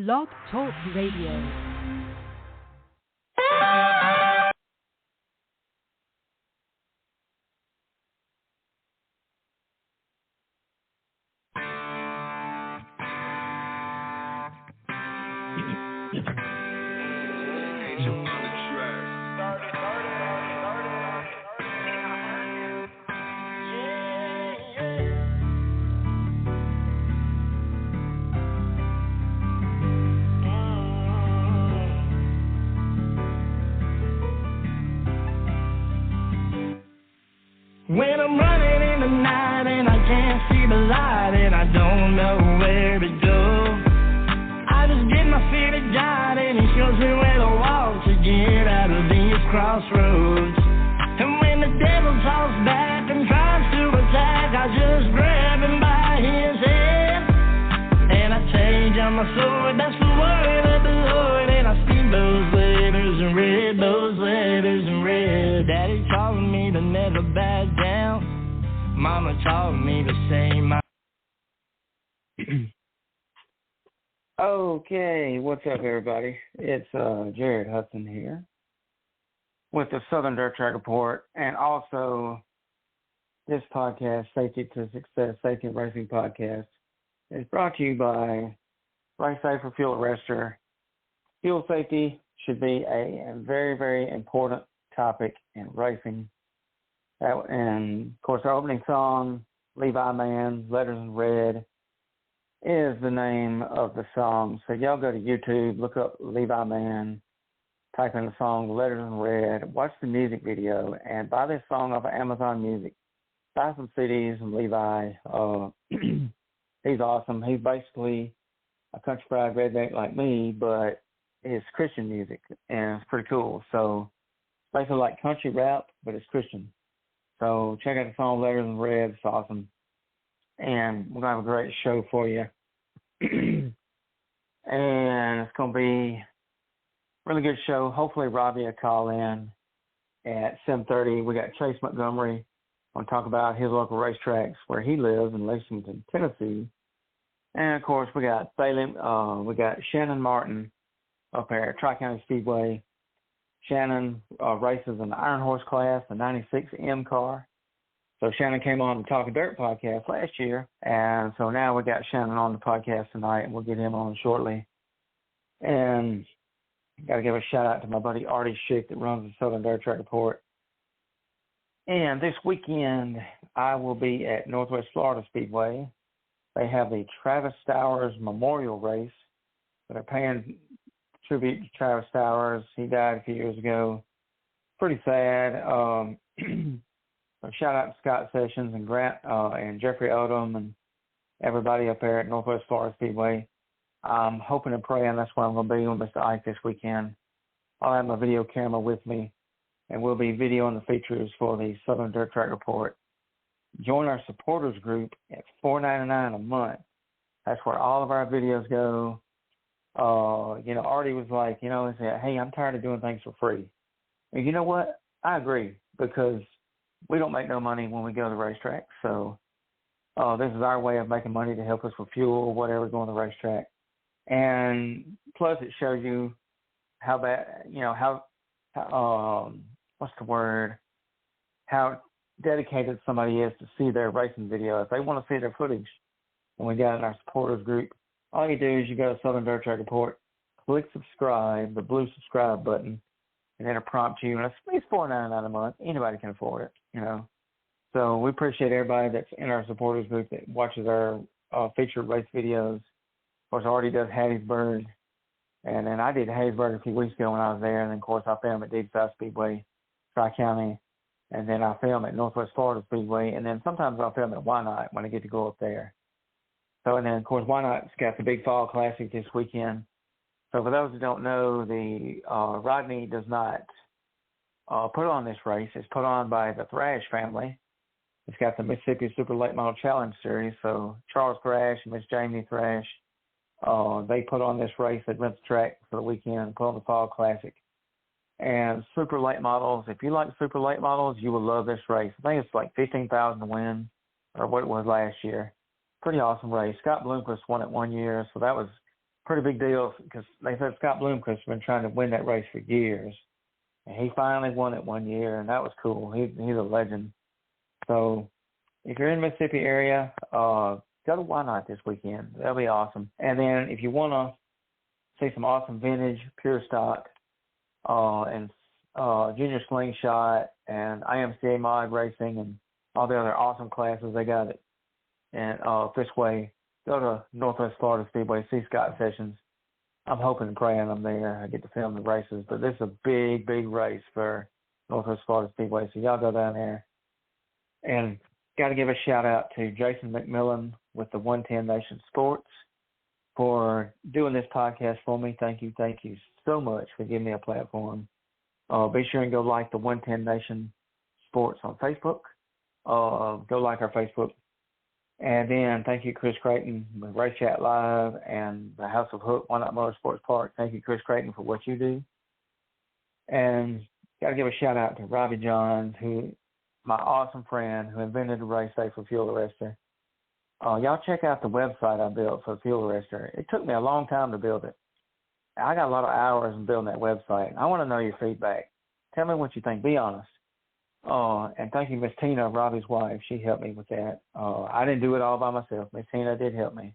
Blog Talk Radio. When I'm running in the night and I can't see the light and I don't know where to go, I just get my feet guided and he shows me where to walk to get out of these crossroads. And when the devil talks back and tries to attack, I just grab him by his head and I change on my sword. That's the word of the Lord, and I see those letters in red, those letters in red. Daddy taught me to never back down. Mama taught me to say my. Okay, what's up, everybody? It's Jared Hudson here with the Southern Dirt Track Report, and also this podcast, Safety to Success, Safety and Racing Podcast, is brought to you by Race Safer Fuel Arrestor. Fuel safety should be a very, very important topic in racing. And, of course, our opening song, Levi Man, Letters in Red, is the name of the song. So y'all go to YouTube, look up Levi Man, type in the song Letters in Red, watch the music video, and buy this song off of Amazon Music. Buy some CDs from Levi. He's awesome. He's basically a country fried redneck like me, but it's Christian music, and it's pretty cool. So it's basically like country rap, but it's Christian. So check out the song Letters in Red. It's awesome. And we're going to have a great show for you. And it's going to be a really good show. Hopefully Robbie will call in at 7:30. We got Chase Montgomery. We'll talk about his local racetracks where he lives in Lexington, Tennessee. And, of course, we got Salem. We got Shannon Martin up there at Tri-County Speedway. Shannon races in the Iron Horse class, the 96 M car. So Shannon came on the Talking Dirt podcast last year, and so now we got Shannon on the podcast tonight, and we'll get him on shortly. And got to give a shout-out to my buddy Artie Schick that runs the Southern Dirt Track Report. And this weekend, I will be at Northwest Florida Speedway. They have the Travis Stowers Memorial Race. They're paying tribute to Travis Stowers. He died a few years ago. Pretty sad. Shout out to Scott Sessions and Grant and Jeffrey Odom and everybody up there at Northwest Florida Speedway. I'm hoping and praying that's where I'm going to be with Mr. Ike this weekend. I'll have my video camera with me, and we'll be videoing the features for the Southern Dirt Track Report. Join our supporters group at $4.99 a month. That's where all of our videos go. Artie was like, he said, hey, I'm tired of doing things for free. And you know what? I agree, because we don't make no money when we go to the racetrack. So this is our way of making money to help us with fuel or whatever going to the racetrack. And plus it shows you how bad, how dedicated somebody is to see their racing video. If they want to see their footage, when we got in our supporters group, all you do is you go to Southern Dirt Track Report, click subscribe, the blue subscribe button, and then it'll prompt you. And it's $4.99 a month. Anybody can afford it, So we appreciate everybody that's in our supporters group that watches our featured race videos. Of course, Artie does Hattiesburg, and then I did Hattiesburg a few weeks ago when I was there. And then, of course, I filmed at Deep South Speedway, Tri-County, and then I film at Northwest Florida Speedway, and then sometimes I'll film at Wynot when I get to go up there. So, and then, of course, Wynot's got the Big Fall Classic this weekend. So for those who don't know, the Rodney does not put on this race. It's put on by the Thrash family. It's got the Mississippi Super Late Model Challenge Series. So Charles Thrash and Miss Jamie Thrash, they put on this race. They rent the track for the weekend and put on the Fall Classic. And super late models, if you like super late models, you will love this race. I think it's like $15,000 to win, or what it was last year. Pretty awesome race. Scott Bloomquist won it one year, so that was pretty big deal because they said Scott Bloomquist has been trying to win that race for years. And he finally won it one year, and that was cool. He's a legend. So if you're in the Mississippi area, go to Wynot this weekend. That'll be awesome. And then if you want to see some awesome vintage, pure stock, and junior slingshot and IMCA mod racing and all the other awesome classes they got it. And Fishway, go to Northwest Florida Speedway, see Scott Sessions. I'm hoping and praying I'm there. I get to film the races, but this is a big, big race for Northwest Florida Speedway. So y'all go down there. And got to give a shout out to Jason McMillan with the 110 Nation Sports for doing this podcast for me. Thank you so much for giving me a platform. Be sure and go like the 110 Nation Sports on Facebook. Go like our Facebook. And then thank you, Chris Creighton, with Race Chat Live and the House of Hook, Wynot Motorsports Park. Thank you, Chris Creighton, for what you do. And got to give a shout out to Robbie Johns, who my awesome friend who invented the Race Safer Fuel Arrestor. Y'all check out the website I built for the fuel arrestor. It took me a long time to build it. I got a lot of hours in building that website. I want to know your feedback. Tell me what you think. Be honest. And thank you, Miss Tina, Robbie's wife. She helped me with that. I didn't do it all by myself. Miss Tina did help me.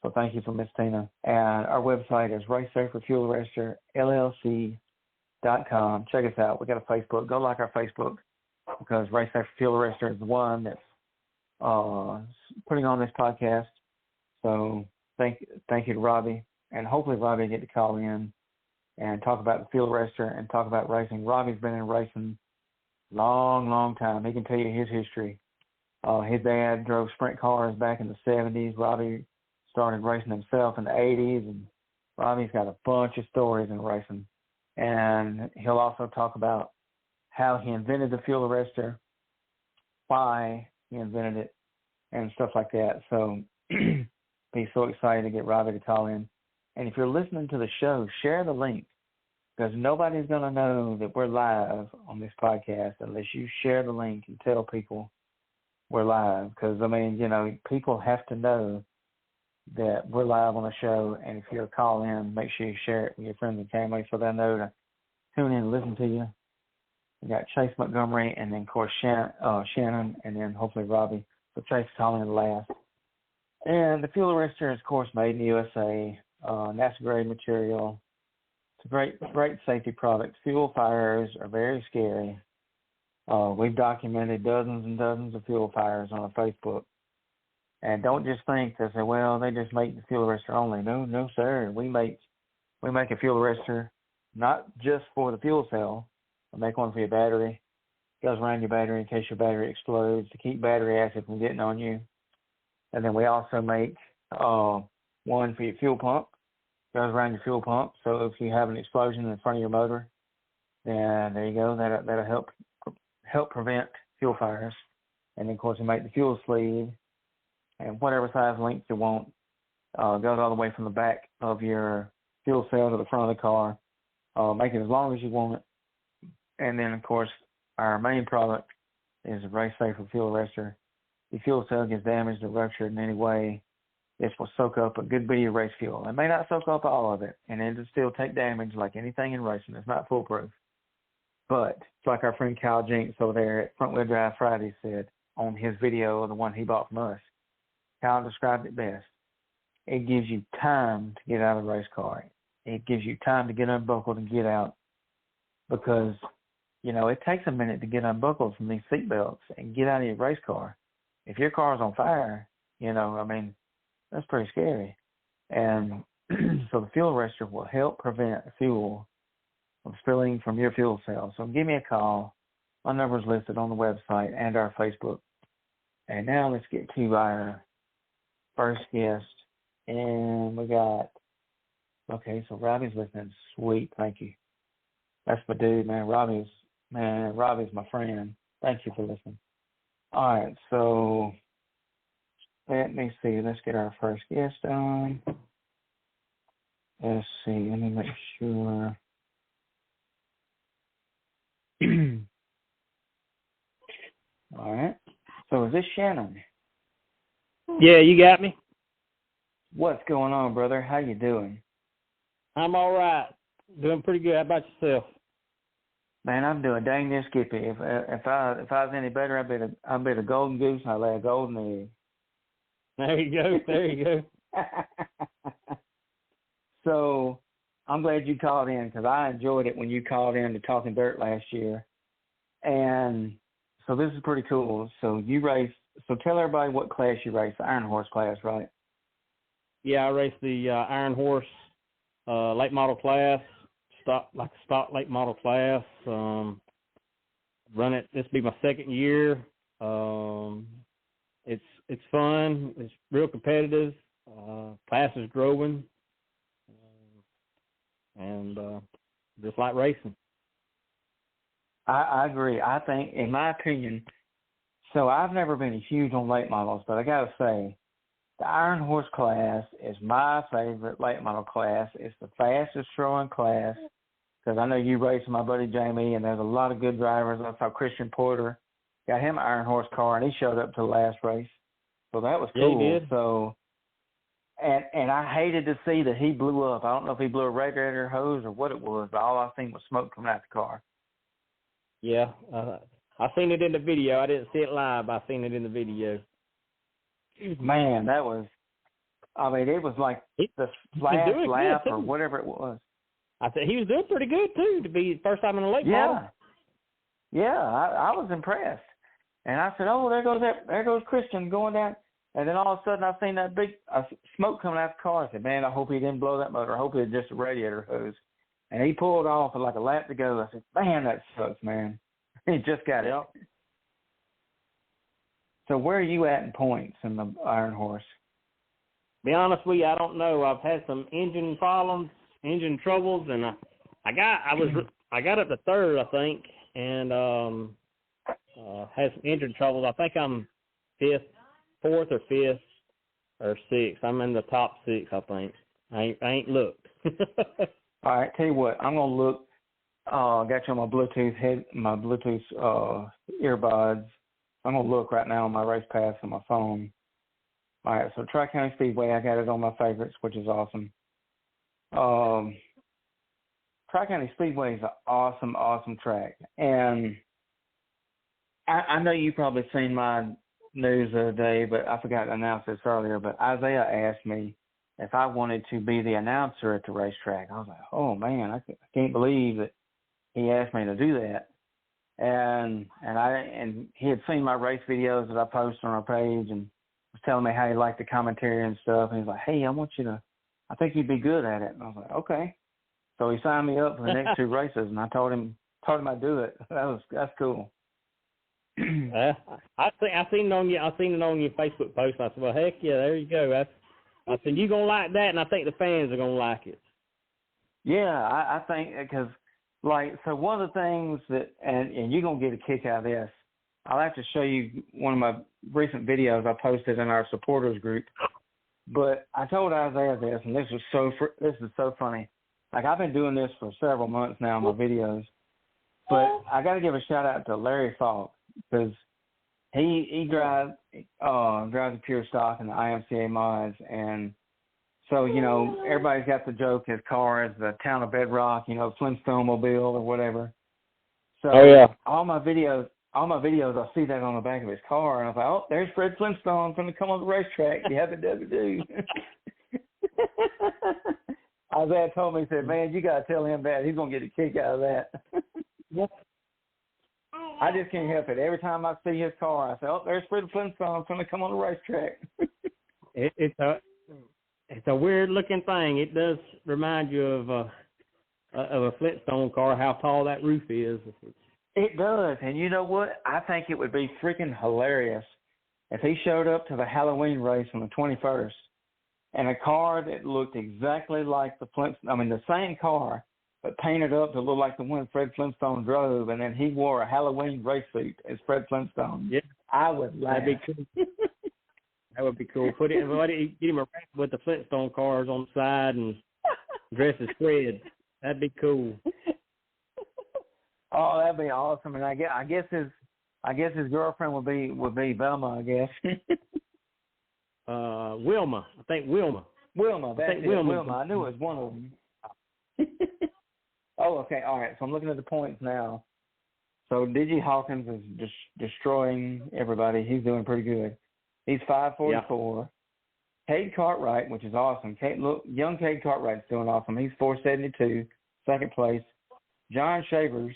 So thank you for Miss Tina. And our website is Race Safer Fuel Arrestor, LLC.com. Check us out. We got a Facebook. Go like our Facebook because Race Safer Fuel Arrestor is the one that's putting on this podcast. So thank you to Robbie. And hopefully Robbie will get to call in and talk about the fuel arrestor and talk about racing. Robbie's been in racing long time. He can tell you his history. His dad drove sprint cars back in the 70s. Robbie started racing himself in the 80s, and Robbie's got a bunch of stories in racing. And he'll also talk about how he invented the fuel arrestor, why he invented it, and stuff like that. So be so excited to get Robbie to call in. And if you're listening to the show, share the link, because nobody's going to know that we're live on this podcast unless you share the link and tell people we're live. Because, I mean, people have to know that we're live on the show. And if you're a call in, make sure you share it with your friends and family so they know to tune in and listen to you. We got Chase Montgomery and then, of course, Shannon, and then hopefully Robbie. So Chase is calling in last. And the fuel arrestor is, of course, made in the USA. NASA grade material. It's a great safety product. Fuel fires are very scary. We've documented dozens and dozens of fuel fires on our Facebook. And don't just think they say, well, they just make the fuel arrestor only. No, sir. We make a fuel arrestor not just for the fuel cell. We make one for your battery. It goes around your battery in case your battery explodes to keep battery acid from getting on you. And then we also make one for your fuel pump. Goes around your fuel pump. So if you have an explosion in front of your motor, then there you go. That'll help prevent fuel fires. And then, of course, we make the fuel sleeve and whatever size length you want. Goes all the way from the back of your fuel cell to the front of the car. Make it as long as you want it. And then, of course, our main product is a Race Safer Fuel Arrestor. If your fuel cell gets damaged or ruptured in any way, this will soak up a good bit of your race fuel. It may not soak up all of it, and it'll still take damage like anything in racing. It's not foolproof. But it's like our friend Kyle Jinks over there at Front Wheel Drive Friday said on his video, the one he bought from us. Kyle described it best. It gives you time to get out of the race car. It gives you time to get unbuckled and get out because, it takes a minute to get unbuckled from these seat belts and get out of your race car. If your car's on fire, that's pretty scary. And so the fuel arrestor will help prevent fuel from spilling from your fuel cell. So give me a call. My number is listed on the website and our Facebook. And now let's get to our first guest. And we got, so Robbie's listening. Sweet. Thank you. That's my dude, man. Robbie's my friend. Thank you for listening. All right, so let me see. Let's get our first guest on. Let's see. Let me make sure. All right. So is this Shannon? Yeah, you got me. What's going on, brother? How you doing? I'm all right. Doing pretty good. How about yourself? Man, I'm doing dang near Skippy. If I was any better, I'd bet a golden goose and I'd lay a golden egg. There you go. There you go. So I'm glad you called in because I enjoyed it when you called in to Talking Dirt last year. And so this is pretty cool. So you race. So tell everybody what class you race, the Iron Horse class, right? Yeah, I race the Iron Horse late model class, stock late model class. Run it. This will be my second year. It's fun. It's real competitive. Class is growing, and just like racing. I agree. I think, in my opinion, so I've never been huge on late models, but I got to say, the Iron Horse class is my favorite late model class. It's the fastest throwing class because I know you race with my buddy Jamie, and there's a lot of good drivers. I saw Christian Porter got him an Iron Horse car, and he showed up to the last race. So that was cool. Yeah, he did. So, and I hated to see that he blew up. I don't know if he blew a radiator hose or what it was, but all I seen was smoke coming out the car. Yeah, I seen it in the video. I didn't see it live, but I seen it in the video. Man, that was, I mean, it was like the last lap or whatever it was. I said he was doing pretty good, too, to be first time in a late model. Yeah, I was impressed. And I said, oh, there goes Christian going down. And then all of a sudden I seen that big smoke coming out the car. I said, man, I hope he didn't blow that motor. I hope it was just a radiator hose. And he pulled off with like a lap to go. I said, man, that sucks, man. He just got it. So where are you at in points in the Iron Horse? Be honest with you, I don't know. I've had some engine problems, engine troubles, and I got up to third, I think, and had some engine troubles. I think I'm fourth or fifth or sixth. I'm in the top six, I think. I ain't looked. All right, tell you what, I'm gonna look. Got you on my Bluetooth earbuds. I'm gonna look right now on my race pass on my phone. All right, so Tri-County Speedway, I got it on my favorites, which is awesome. Tri-County Speedway is an awesome track, and I know you probably seen my news the other day, but I forgot to announce this earlier. But Isaiah asked me if I wanted to be the announcer at the racetrack. I was like, oh man, I can't believe that he asked me to do that. And he had seen my race videos that I post on our page and was telling me how he liked the commentary and stuff. And he's like, hey, I think you'd be good at it. And I was like, okay. So he signed me up for the next two races, and I told him I'd do it. That's cool. I seen it on your Facebook post. I said, well, heck yeah, there you go. I said, you're going to like that, and I think the fans are going to like it. Yeah, I think because, so one of the things that, and you're going to get a kick out of this, I'll have to show you one of my recent videos I posted in our supporters group. But I told Isaiah this, and this is so funny. Like, I've been doing this for several months now in my videos. But I got to give a shout-out to Larry Falk because he drives a pure stock in the IMCA mods, and so everybody's got the joke his car is the town of Bedrock, Flintstone Mobile or whatever. So all my videos I see that on the back of his car, and I was like, oh, there's Fred Flintstone going to come on the racetrack. You have to do. Isaiah told me, he said, man, you got to tell him that. He's going to get a kick out of that. I just can't help it. Every time I see his car, I say, oh, there's Fred Flintstone going to come on the racetrack. It's a weird-looking thing. It does remind you of a Flintstone car, how tall that roof is. It does. And you know what? I think it would be freaking hilarious if he showed up to the Halloween race on the 21st and a car that looked exactly like the same car, but painted up to look like the one Fred Flintstone drove, and then he wore a Halloween race suit as Fred Flintstone. Yeah. I would laugh. That'd be cool. That would be cool. Get him a rack with the Flintstone cars on the side and dress as Fred. That'd be cool. Oh, that'd be awesome. And I guess his girlfriend would be Velma, I guess. Wilma. I think Wilma. Wilma, that's it. Wilma. Wilma. I knew it was one of them. Oh, okay. All right. So I'm looking at the points now. So D.J. Hawkins is just destroying everybody. He's doing pretty good. He's 544. Yeah. Cade Cartwright, which is awesome. Young Cade Cartwright's doing awesome. He's 472, second place. John Shavers,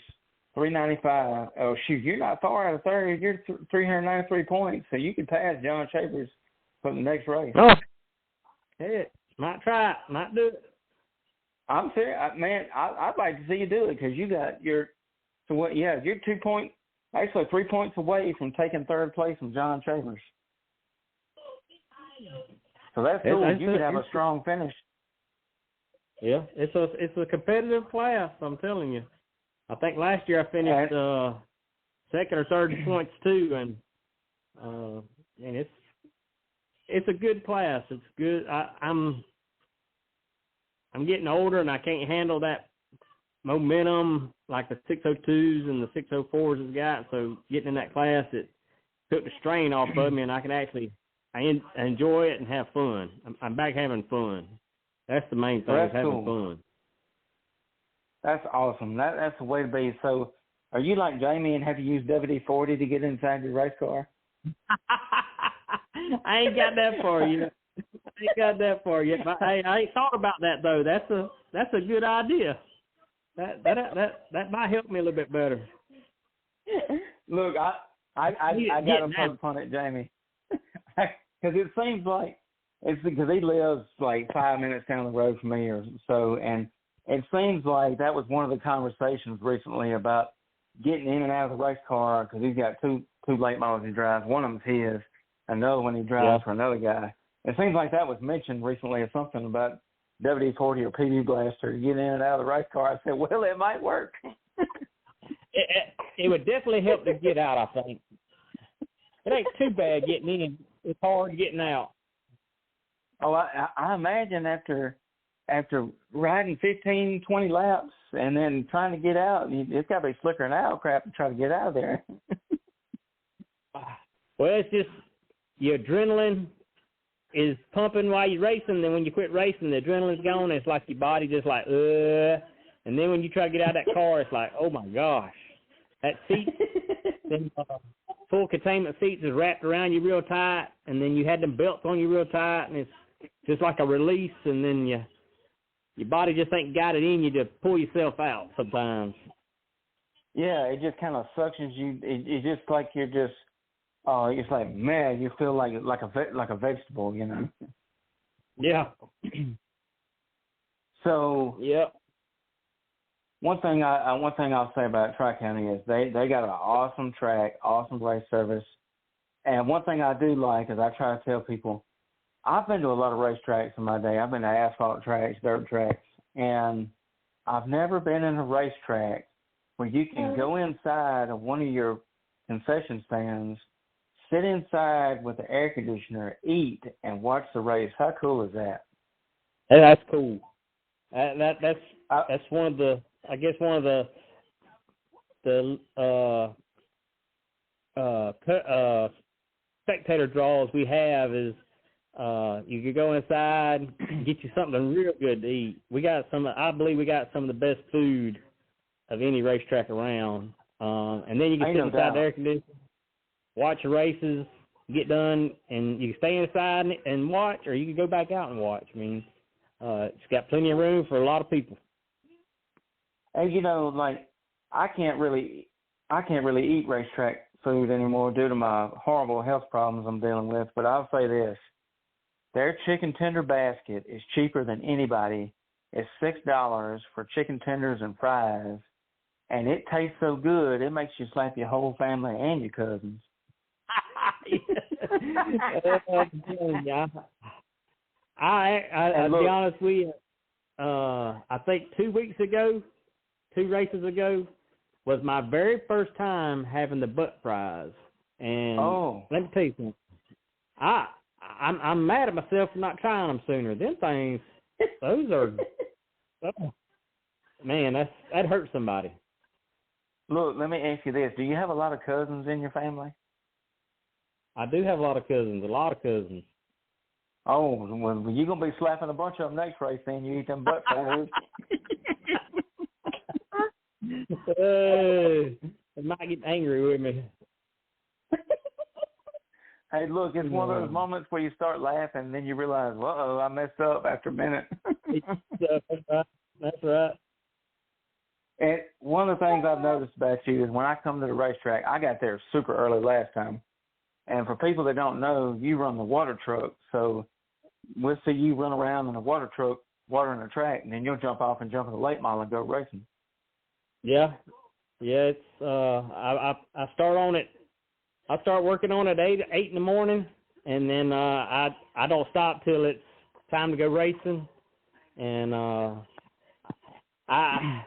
395. Oh, shoot, you're not far out of third. You're 393 points, so you can pass John Shavers for the next race. Oh, hey, might try it. Might do it. I'm serious, man. I'd like to see you do it because you got your. So what? Yeah, you're 3 points away from taking third place from John Shavers. So that's cool. You could have a strong finish. Yeah, it's a competitive class. I'm telling you. I think last year I finished second or third in points too, and it's a good class. It's good. I'm getting older and I can't handle that momentum like the 602s and the 604s has got. So getting in that class, it took the strain off of me, and I can actually I enjoy it and have fun. I'm back having fun. That's the main thing, is having fun. That's awesome. That's the way to be. So are you like Jamie and have to use WD-40 to get inside your race car? I ain't got that far yet. But I ain't thought about that though. That's a good idea. That might help me a little bit better. Look, I got to poke fun at Jamie because it seems like it's because he lives like 5 minutes down the road from me or so, and it seems like that was one of the conversations recently about getting in and out of the race car because he's got two late models he drives. One of them's his, another one he drives for another guy. It seems like that was mentioned recently or something about WD-40 or PB Blaster to get in and out of the race car. I said, well, it might work. It would definitely help to get out, I think. It ain't too bad getting in. It's hard getting out. Oh, I imagine after riding 15, 20 laps and then trying to get out, it's got to be slicker than owl crap to try to get out of there. Well, it's just your adrenaline is pumping while you're racing. Then when you quit racing, the adrenaline's gone. It's like your body just like, and then when you try to get out of that car, it's like, oh my gosh, that seat, them full containment seats is wrapped around you real tight, and then you had them belts on you real tight, and it's just like a release, and then your body just ain't got it in you to pull yourself out sometimes. Yeah, it just kind of suctions you. It's just like you're just. Oh, it's like, man, you feel like a vegetable, you know. Yeah. So. Yeah. One thing I'll say about Tri-County is they got an awesome track, awesome race service, and one thing I do like is I try to tell people, I've been to a lot of racetracks in my day. I've been to asphalt tracks, dirt tracks, and I've never been in a racetrack where you can go inside of one of your concession stands, sit inside with the air conditioner, eat, and watch the race. How cool is that? Hey, that's cool. That's one of the, I guess one of the spectator draws we have is you could go inside and get you something real good to eat. I believe we got some of the best food of any racetrack around. And then you can sit inside the air conditioner, watch the races, get done, and you can stay inside and watch, or you can go back out and watch. I mean, it's got plenty of room for a lot of people. And you know, like I can't really eat racetrack food anymore due to my horrible health problems I'm dealing with. But I'll say this: their chicken tender basket is cheaper than anybody. It's $6 for chicken tenders and fries, and it tastes so good it makes you slap your whole family and your cousins. I'll be honest with you. I think 2 races ago, was my very first time having the butt fries. And let me tell you something. I'm mad at myself for not trying them sooner. Them things, those are, man, that hurts somebody. Look, let me ask you this. Do you have a lot of cousins in your family? I do have a lot of cousins. Oh, well, you're going to be slapping a bunch of them next race, then you eat them butt fingers. They might get angry with me. Hey, look, it's one of those moments where you start laughing, and then you realize, uh-oh, I messed up after a minute. That's right. And one of the things I've noticed about you is when I come to the racetrack, I got there super early last time. And for people that don't know, you run the water truck. So we'll see you run around in a water truck, watering the track, and then you'll jump off and jump in the late model and go racing. Yeah. Yeah, it's I start on it. I start working on it at 8 in the morning, and then I don't stop till it's time to go racing. And I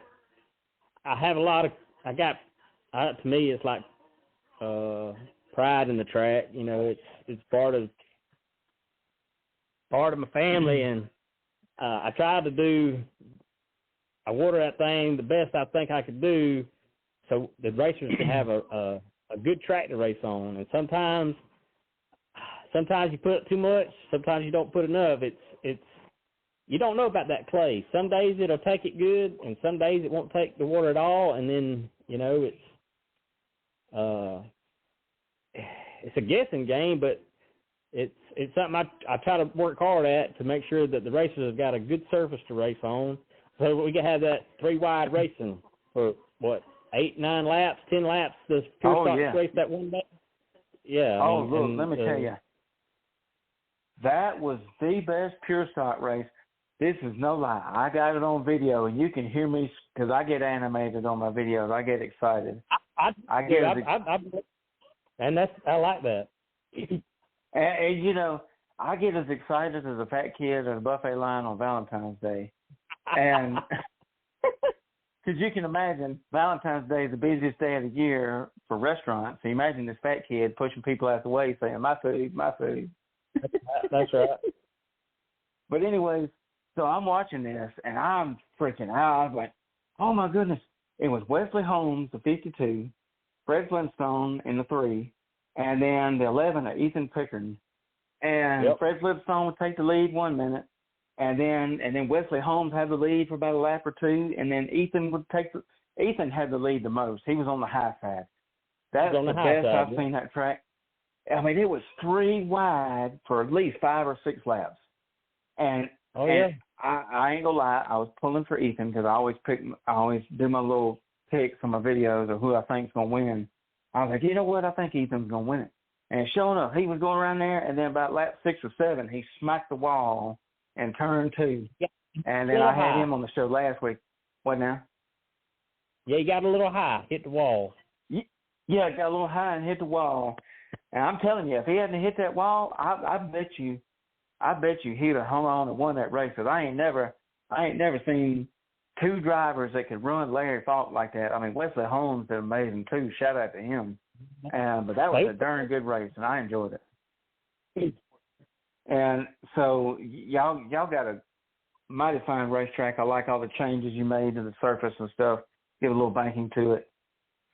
have a lot of to me it's like pride in the track. You know, it's part of my family, and I water that thing the best I think I could do, so the racers can have a good track to race on. And sometimes you put too much, sometimes you don't put enough. It's you don't know about that clay. Some days it'll take it good, and some days it won't take the water at all. And then, you know, it's a guessing game, but it's something I try to work hard at to make sure that the racers have got a good surface to race on. So we can have that 3-wide racing for, 8, 9 laps, 10 laps, this pure stock race that one day. Yeah. Let me tell you. That was the best pure stock race. This is no lie. I got it on video, and you can hear me because I get animated on my videos. I get excited. I like that. And, you know, I get as excited as a fat kid at a buffet line on Valentine's Day. And because you can imagine, Valentine's Day is the busiest day of the year for restaurants. So imagine this fat kid pushing people out the way saying, my food, my food. That's right. But anyways, so I'm watching this, and I'm freaking out. I was like, oh, my goodness. It was Wesley Holmes, the 52, Fred Flintstone in the 3, and then the 11 of Ethan Pickard. And Fred Flintstone would take the lead 1 minute, and then Wesley Holmes had the lead for about a lap or two, and then Ethan had the lead the most. He was on the high side. That's the best I've seen that track. I mean, it was 3 wide for at least 5 or 6 laps. And I ain't gonna lie, I was pulling for Ethan because I always do my little picks on my videos of who I think's gonna win. I was like, you know what? I think Ethan's gonna win it. And sure enough, he was going around there, and then about lap 6 or 7, he smacked the wall and turned 2. Yeah. And then I had him on the show last week. What now? Yeah, he got a little high, hit the wall. Yeah, got a little high and hit the wall. And I'm telling you, if he hadn't hit that wall, I bet you he'd have hung on and won that race. Because I ain't never seen 2 drivers that could run Larry Falk like that. I mean, Wesley Holmes did amazing too. Shout out to him. But that was a darn good race, and I enjoyed it. And so y'all got a mighty fine racetrack. I like all the changes you made to the surface and stuff. Give a little banking to it.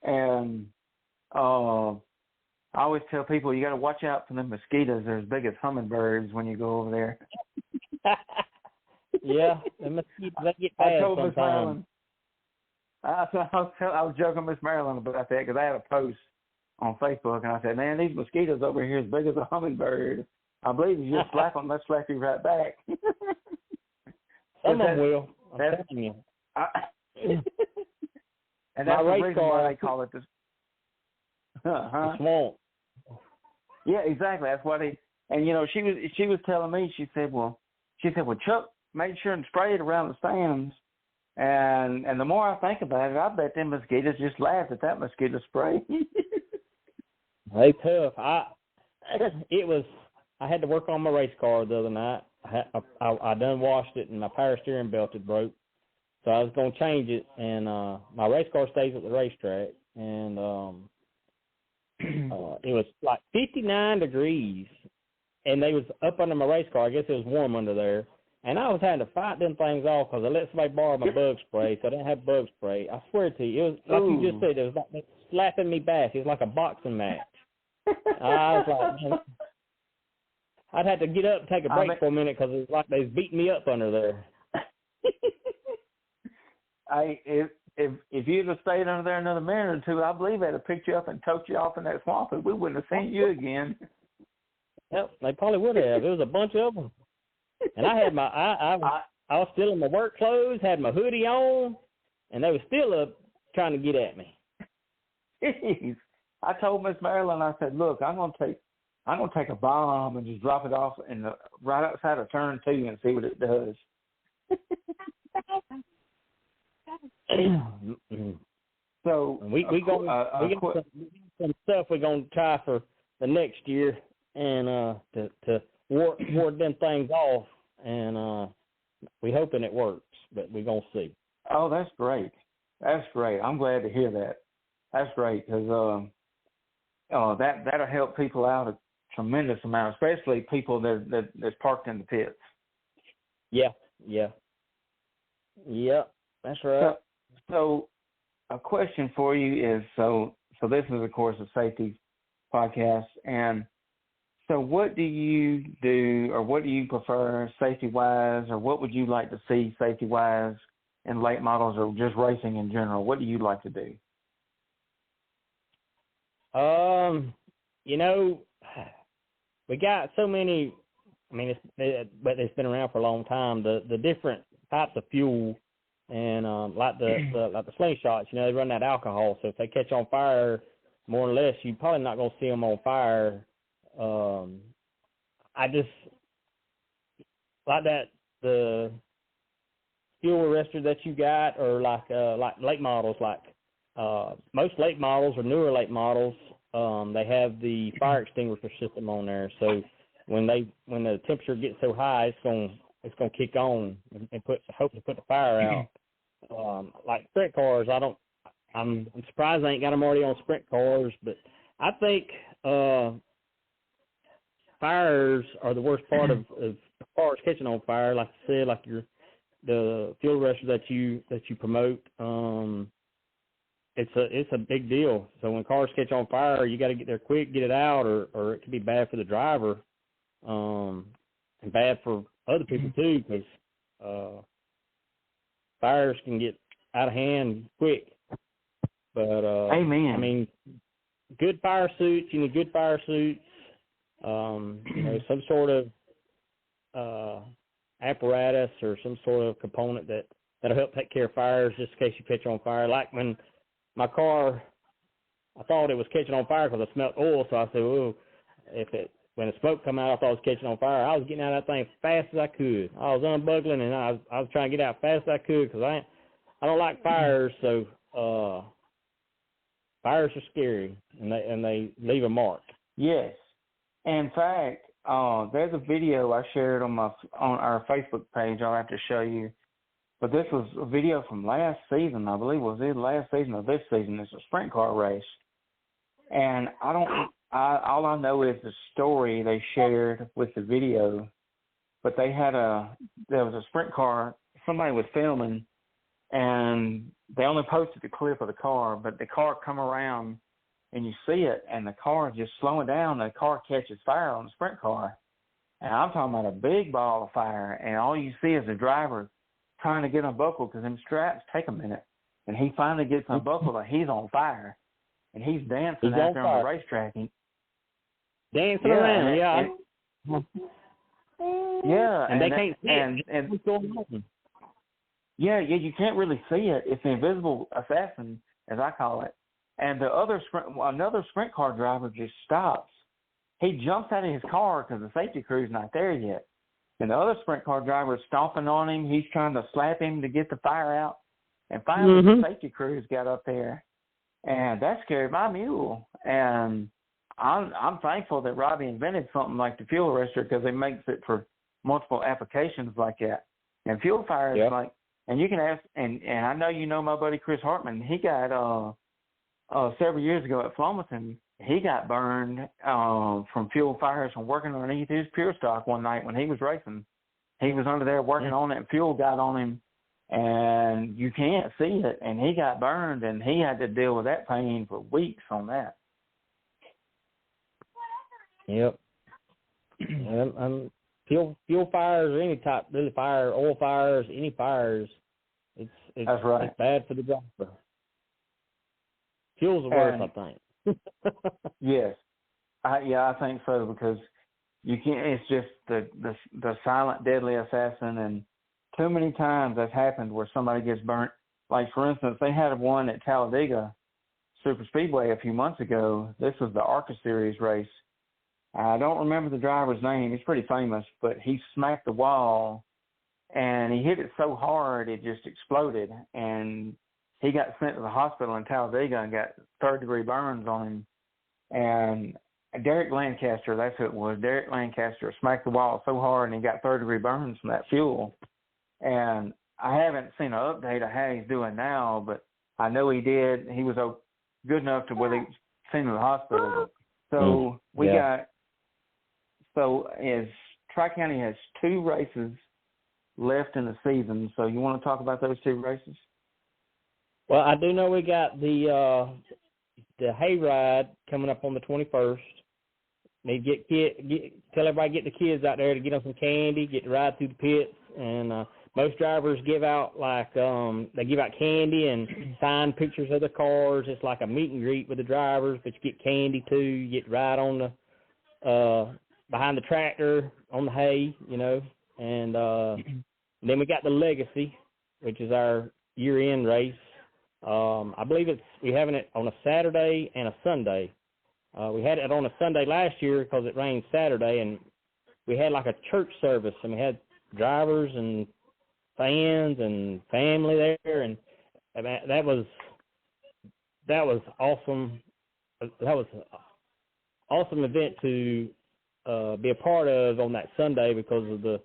And I always tell people you got to watch out for the mosquitoes. They're as big as hummingbirds when you go over there. Yeah, the mosquitoes, they get bad I told sometimes. Miss Marilyn. I was joking Miss Marilyn about that because I had a post on Facebook, and I said, man, these mosquitoes over here as big as a hummingbird. I believe if you just slap them, they'll slap you right back. Some of them will. I'm telling you. And that's the reason why they call it this. The swamp. Yeah, exactly. That's why they. And you know, she was telling me. She said, well, Chuck made sure and sprayed around the stands. And the more I think about it, I bet them mosquitoes just laughed at that mosquito spray. They tough. I had to work on my race car the other night. I done washed it, and my power steering belt had broke. So I was going to change it, and my race car stays at the racetrack. And it was like 59 degrees, and they was up under my race car. I guess it was warm under there. And I was having to fight them things off because I let somebody borrow my bug spray, so I didn't have bug spray. I swear to you, it was like you just said, it was like slapping me back. It was like a boxing match. I was like, man, I'd have to get up and take a break for a minute because it's like they was beating me up under there. If you'd have stayed under there another minute or two, I believe they'd have picked you up and towed you off in that swamp, and we wouldn't have seen you again. Yep, they probably would have. There was a bunch of them, and I had I was still in my work clothes, had my hoodie on, and they were still up trying to get at me. Jeez. I told Miss Marilyn, I said, "Look, I'm gonna take a bomb and just drop it off right outside of turn 2 and see what it does." So we got some stuff we're gonna try for the next year, and to ward them things off, and we hoping it works, but we're gonna see. Oh, that's great. That's great. I'm glad to hear that. That's great because that'll help people out a tremendous amount, especially people that's parked in the pits. Yeah. That's right. So a question for you is, so this is, of course, a safety podcast, and so what do you do, or what do you prefer safety-wise, or what would you like to see safety-wise in late models or just racing in general? What do you like to do? We got so many. I mean, it's been around for a long time. The different types of fuel, and like the slingshots, they run that alcohol. So if they catch on fire, more or less, you're probably not going to see them on fire. I just like that the fuel arrestor that you got, or like late models, like most late models or newer late models, they have the fire extinguisher system on there. So when the temperature gets so high, it's gonna kick on and hopefully put the fire out. Like sprint cars, I'm surprised they ain't got them already on sprint cars, but I think fires are the worst part of cars catching on fire. Like I said, like the fuel arrestor that you promote, it's a big deal. So when cars catch on fire, you got to get there quick, get it out, or it could be bad for the driver, and bad for other people too, because fires can get out of hand quick. But Amen. I mean, good fire suits. You need good fire suits. Some sort of apparatus or some sort of component that'll help take care of fires, just in case you catch on fire. Like when my car, I thought it was catching on fire because I smelled oil, so I said, "Oh, when the smoke come out, I thought it was catching on fire." I was getting out of that thing as fast as I could. I was unbuckling, and I was trying to get out as fast as I could because I don't like fires, so fires are scary, and they leave a mark. Yes. In fact, there's a video I shared on our Facebook page. I'll have to show you. But this was a video from last season, I believe. Was it last season or this season? It's a sprint car race. And all I know is the story they shared with the video. But there was a sprint car, somebody was filming, and they only posted the clip of the car, but the car come around and you see it, and the car is just slowing down, and the car catches fire on the sprint car. And I'm talking about a big ball of fire, and all you see is the driver trying to get unbuckled because them straps take a minute. And he finally gets unbuckled, and he's on fire. And he's dancing out there on the racetrack. Dancing around, yeah. Yeah. And they can't see it. What's going on? Yeah, you can't really see it. It's the invisible assassin, as I call it. And another sprint car driver just stops. He jumps out of his car because the safety crew's not there yet. And the other sprint car driver is stomping on him. He's trying to slap him to get the fire out. And finally, the safety crews got up there, and that scared my mule. And I'm thankful that Robbie invented something like the fuel arrestor because it makes it for multiple applications like that. And fuel fire is like, and you can ask, and I know you know my buddy Chris Hartman. He got several years ago at Flomaton, he got burned from fuel fires from working underneath his pure stock one night when he was racing. He was under there working on it, and fuel got on him, and you can't see it, and he got burned, and he had to deal with that pain for weeks on that. Yep. Fuel fires, any type, really fire, oil fires, any fires, it's That's right. It's bad for the driver. Fuel's the worst, I think. Yes, I think so, because you can't. It's just the silent, deadly assassin, and too many times that's happened where somebody gets burnt. Like, for instance, they had one at Talladega Super Speedway a few months ago. This was the ARCA Series race. I don't remember the driver's name. He's pretty famous, but he smacked the wall, and he hit it so hard it just exploded, and he got sent to the hospital in Talladega and got third-degree burns on him. And Derek Lancaster, that's who it was. Derek Lancaster smacked the wall so hard, and he got third-degree burns from that fuel. And I haven't seen an update of how he's doing now, but I know he did. He was good enough to where they sent him to the hospital. So Tri-County has 2 races left in the season. So you want to talk about those 2 races? Well, I do know we got the hayride coming up on the 21st. Need to tell everybody, get the kids out there to get them some candy, get to ride through the pits, and most drivers give out they give out candy and sign pictures of the cars. It's like a meet and greet with the drivers, but you get candy too. You get to ride on the behind the tractor on the hay, and then we got the Legacy, which is our year-end race. I believe we're having it on a Saturday and a Sunday. We had it on a Sunday last year because it rained Saturday, and we had like a church service, and we had drivers and fans and family there, and that was awesome. That was an awesome event to be a part of on that Sunday because of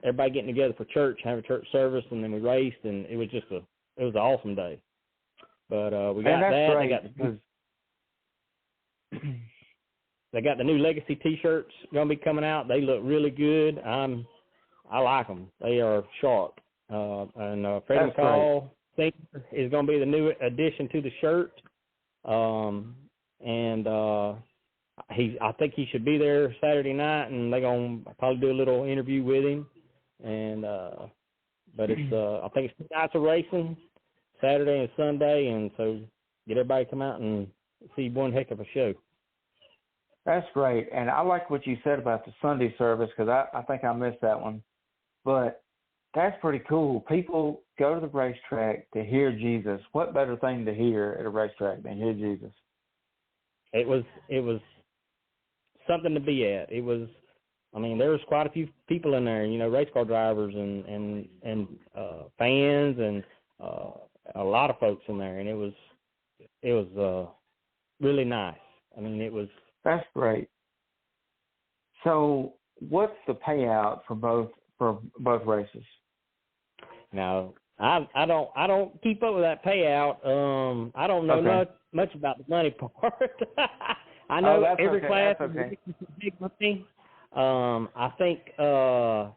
everybody getting together for church, have a church service, and then we raced, and it was it was an awesome day. But we got that. Great, they got the new Legacy T-shirts going to be coming out. They look really good. I like them. They are sharp. And Freddie McCall is going to be the new addition to the shirt. I think he should be there Saturday night, and they're going to probably do a little interview with him. And but it's I think it's 2 nights of racing, Saturday and Sunday, and so get everybody to come out and see one heck of a show. That's great, and I like what you said about the Sunday service, because I think I missed that one. But that's pretty cool. People go to the racetrack to hear Jesus. What better thing to hear at a racetrack than hear Jesus? It was something to be at. There was quite a few people in there, race car drivers and fans and a lot of folks in there, and it was really nice. That's great. So, what's the payout for both races? Now, I don't keep up with that payout. I don't know much about the money part. I know every class is big money. I think Todd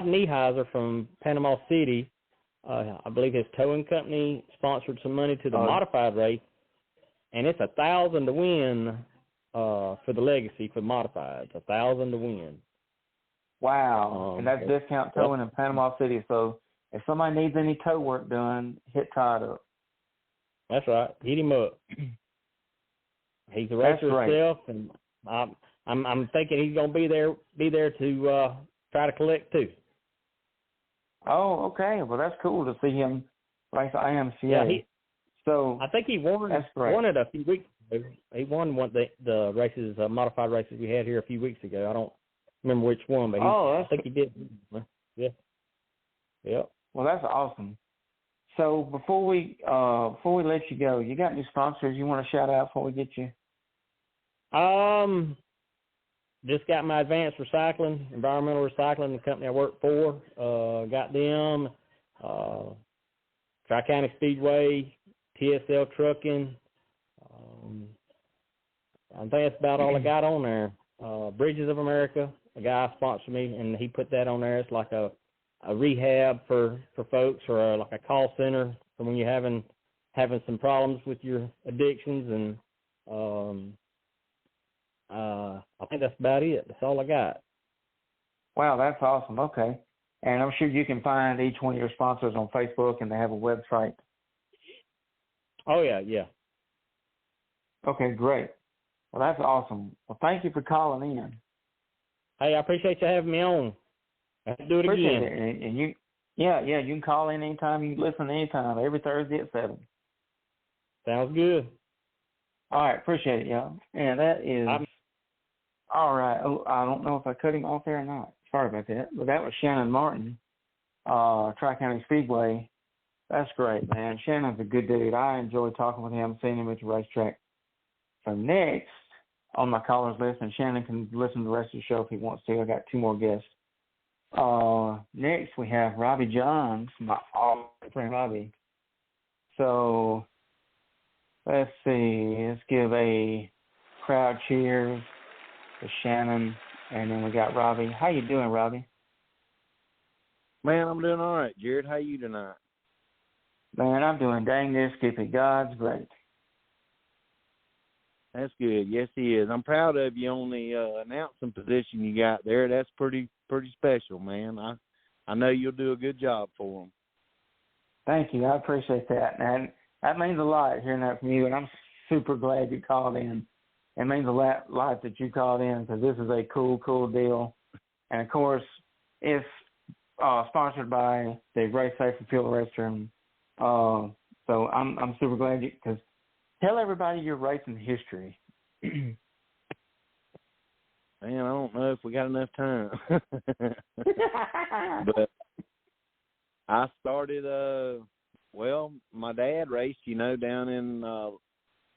Niehiser from Panama City, I believe his towing company sponsored some money to the modified race, and it's $1,000 to win for the Legacy for modifieds. $1,000 to win. Wow. And that's discount towing in Panama City. So if somebody needs any tow work done, hit Todd up. That's right. Hit him up. He's a racer himself, and I'm thinking he's going to be there to try to collect too. Oh, okay. Well, that's cool to see him race the IMCA. I think he won it a few weeks ago. He won the races, modified races we had here a few weeks ago. I don't remember which one, but I think he did. Yeah. Yeah. Well, that's awesome. So before we let you go, you got any sponsors you want to shout out before we get you? Just got my Advanced Recycling, Environmental Recycling, the company I work for. Got them. Tri-County Speedway, TSL Trucking. I think that's about all I got on there. Bridges of America, a guy sponsored me, and he put that on there. It's like a rehab for folks, or like a call center for when you're having some problems with your addictions. And I think that's about it. That's all I got. Wow, that's awesome. Okay. And I'm sure you can find each one of your sponsors on Facebook, and they have a website. Oh, yeah. Okay, great. Well, that's awesome. Well, thank you for calling in. Hey, I appreciate you having me on. Let's do it Appreciate again. it. And you, yeah, you can call in anytime. You can listen anytime, every Thursday at 7. Sounds good. All right, appreciate it, y'all. And that is all right. Oh, I don't know if I cut him off there or not. Sorry about that. But that was Shannon Martin, Tri-County Speedway. That's great, man. Shannon's a good dude. I enjoy talking with him, seeing him at the racetrack. So next on my callers list, and Shannon can listen to the rest of the show if he wants to. I got 2 more guests. Next we have Robbie Johns, my friend Robbie. So let's see. Let's give a crowd cheers to Shannon, and then we got Robbie. How you doing, Robbie? Man, I'm doing all right, Jared. How you tonight? Man, I'm doing dang near Skippy. God's great. That's good. Yes, he is. I'm proud of you on the announcing position you got there. That's pretty special, man. I know you'll do a good job for them. Thank you. I appreciate that. And that means a lot hearing that from you, and I'm super glad you called in. It means a lot that you called in because this is a cool deal. And, of course, it's sponsored by the Race Safe and Fuel Restroom. So I'm super glad because tell everybody your racing history. Man, I don't know if we got enough time. But I started, my dad raced, down in,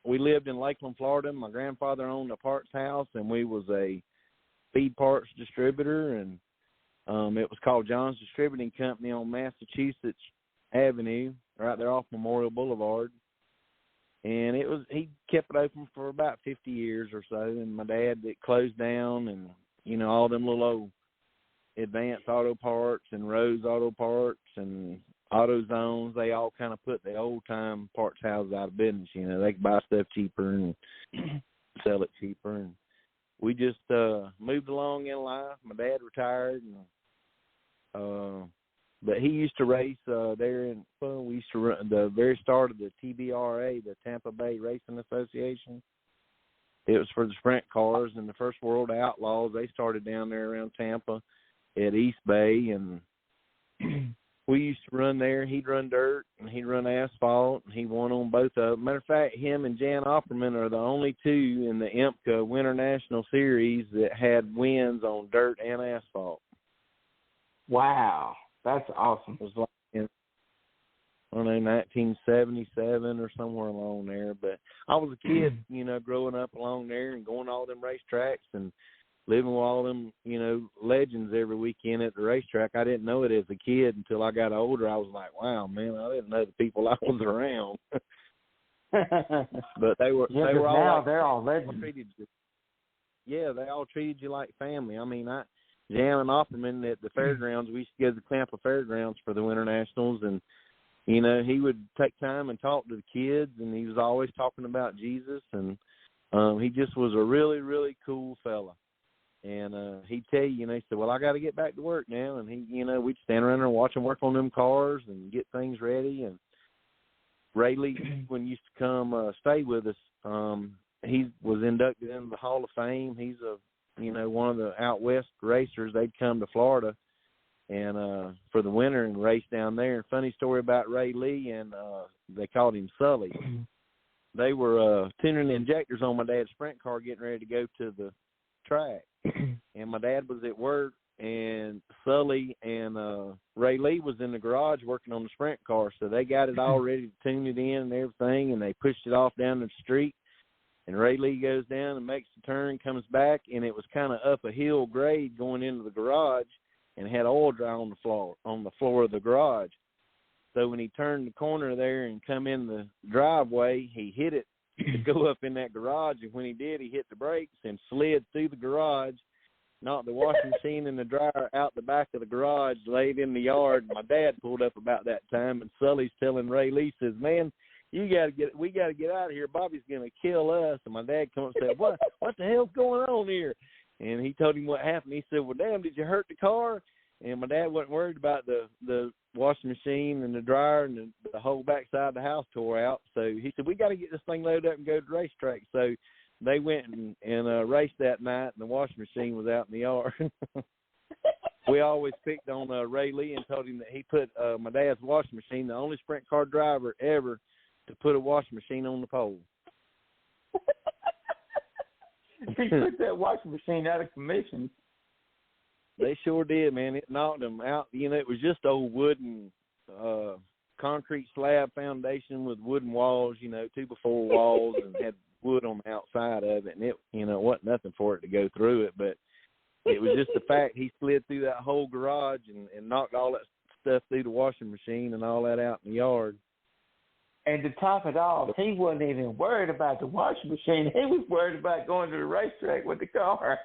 we lived in Lakeland, Florida. My grandfather owned a parts house, and we was a speed parts distributor, and it was called John's Distributing Company on Massachusetts Avenue, right there off Memorial Boulevard. And he kept it open for about 50 years or so. And my dad, it closed down, and, all them little old Advanced Auto Parts and Rose Auto Parts and AutoZones, they all kind of put the old-time parts houses out of business. They could buy stuff cheaper and sell it cheaper. And we just moved along in life. My dad retired, and but he used to race there we used to run the very start of the TBRA, the Tampa Bay Racing Association. It was for the sprint cars, and the first World Outlaws, they started down there around Tampa at East Bay, and we used to run there. He'd run dirt, and he'd run asphalt, and he won on both of them. Matter of fact, him and Jan Opperman are the only 2 in the IMCA Winter National Series that had wins on dirt and asphalt. Wow. That's awesome. It was like in, 1977 or somewhere along there. But I was a kid, growing up along there and going to all them racetracks and living with all them, legends every weekend at the racetrack. I didn't know it as a kid until I got older. I was like, wow, man, I didn't know the people I was around. But they were all now like, they're all legends. They all treated you like family. I mean, Jan and Opperman at the fairgrounds, we used to go to the Tampa Fairgrounds for the Winter Nationals, and, he would take time and talk to the kids, and he was always talking about Jesus, and he just was a really, really cool fella. And he'd tell you, he said, well, I got to get back to work now, and we'd stand around there and watch him work on them cars and get things ready. And Ray Lee, when he used to come stay with us, he was inducted into the Hall of Fame. He's one of the out west racers. They'd come to Florida and for the winter and race down there. And funny story about Ray Lee, and they called him Sully. They were tuning the injectors on my dad's sprint car, getting ready to go to the track. And my dad was at work, and Sully and Ray Lee was in the garage working on the sprint car. So they got it all ready to tune it in and everything, and they pushed it off down the street. And Ray Lee goes down and makes the turn, comes back, and it was kind of up a hill grade going into the garage, and had oil dry on the floor of the garage. So when he turned the corner there and come in the driveway, he hit it to go up in that garage, and when he did, he hit the brakes and slid through the garage, knocked the washing machine and the dryer out the back of the garage, laid in the yard. My dad pulled up about that time, and Sully's telling Ray Lee, says, man, we got to get out of here. Bobby's going to kill us. And my dad come up and said, what the hell's going on here? And he told him what happened. He said, well, damn, did you hurt the car? And my dad wasn't worried about the washing machine and the dryer and the whole backside of the house tore out. So he said, we got to get this thing loaded up and go to the racetrack. So they went and raced that night, and the washing machine was out in the yard. We always picked on Ray Lee and told him that he put my dad's washing machine, the only sprint car driver ever to put a washing machine on the pole. He put that washing machine out of commission. They sure did, man. It knocked them out. You know, it was just old wooden concrete slab foundation with wooden walls, 2x4 walls, and had wood on the outside of it. And it, wasn't nothing for it to go through it, but it was just the fact he slid through that whole garage and knocked all that stuff through the washing machine and all that out in the yard. And to top it off, he wasn't even worried about the washing machine. He was worried about going to the racetrack with the car.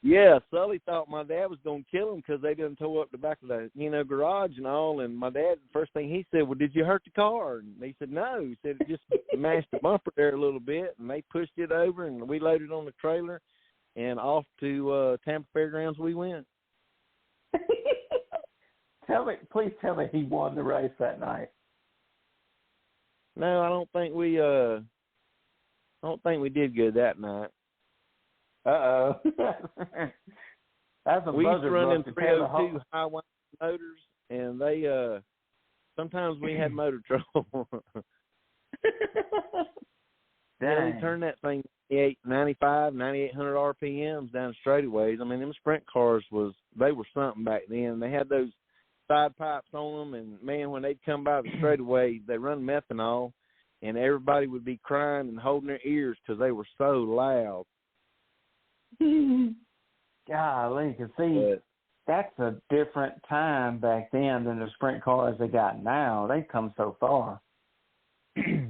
Yeah, Sully thought my dad was going to kill him because they done tore up the back of the, garage and all. And my dad, the first thing he said, well, did you hurt the car? And he said, no. He said it just mashed the bumper there a little bit. And they pushed it over, and we loaded on the trailer. And off to Tampa Fairgrounds we went. Please tell me he won the race that night. No, I don't think we did good that night. Uh-oh. That's a we used to run in 302 high wind motors, and they sometimes we had motor trouble. Yeah, we turned that thing 95, 9,800 RPMs down straightaways. I mean, them sprint cars they were something back then. They had those side pipes on them, and man, when they'd come by the straightaway, they run methanol, and everybody would be crying and holding their ears because they were so loud. Golly, you see, that's a different time back then than the sprint cars they got now. They've come so far. I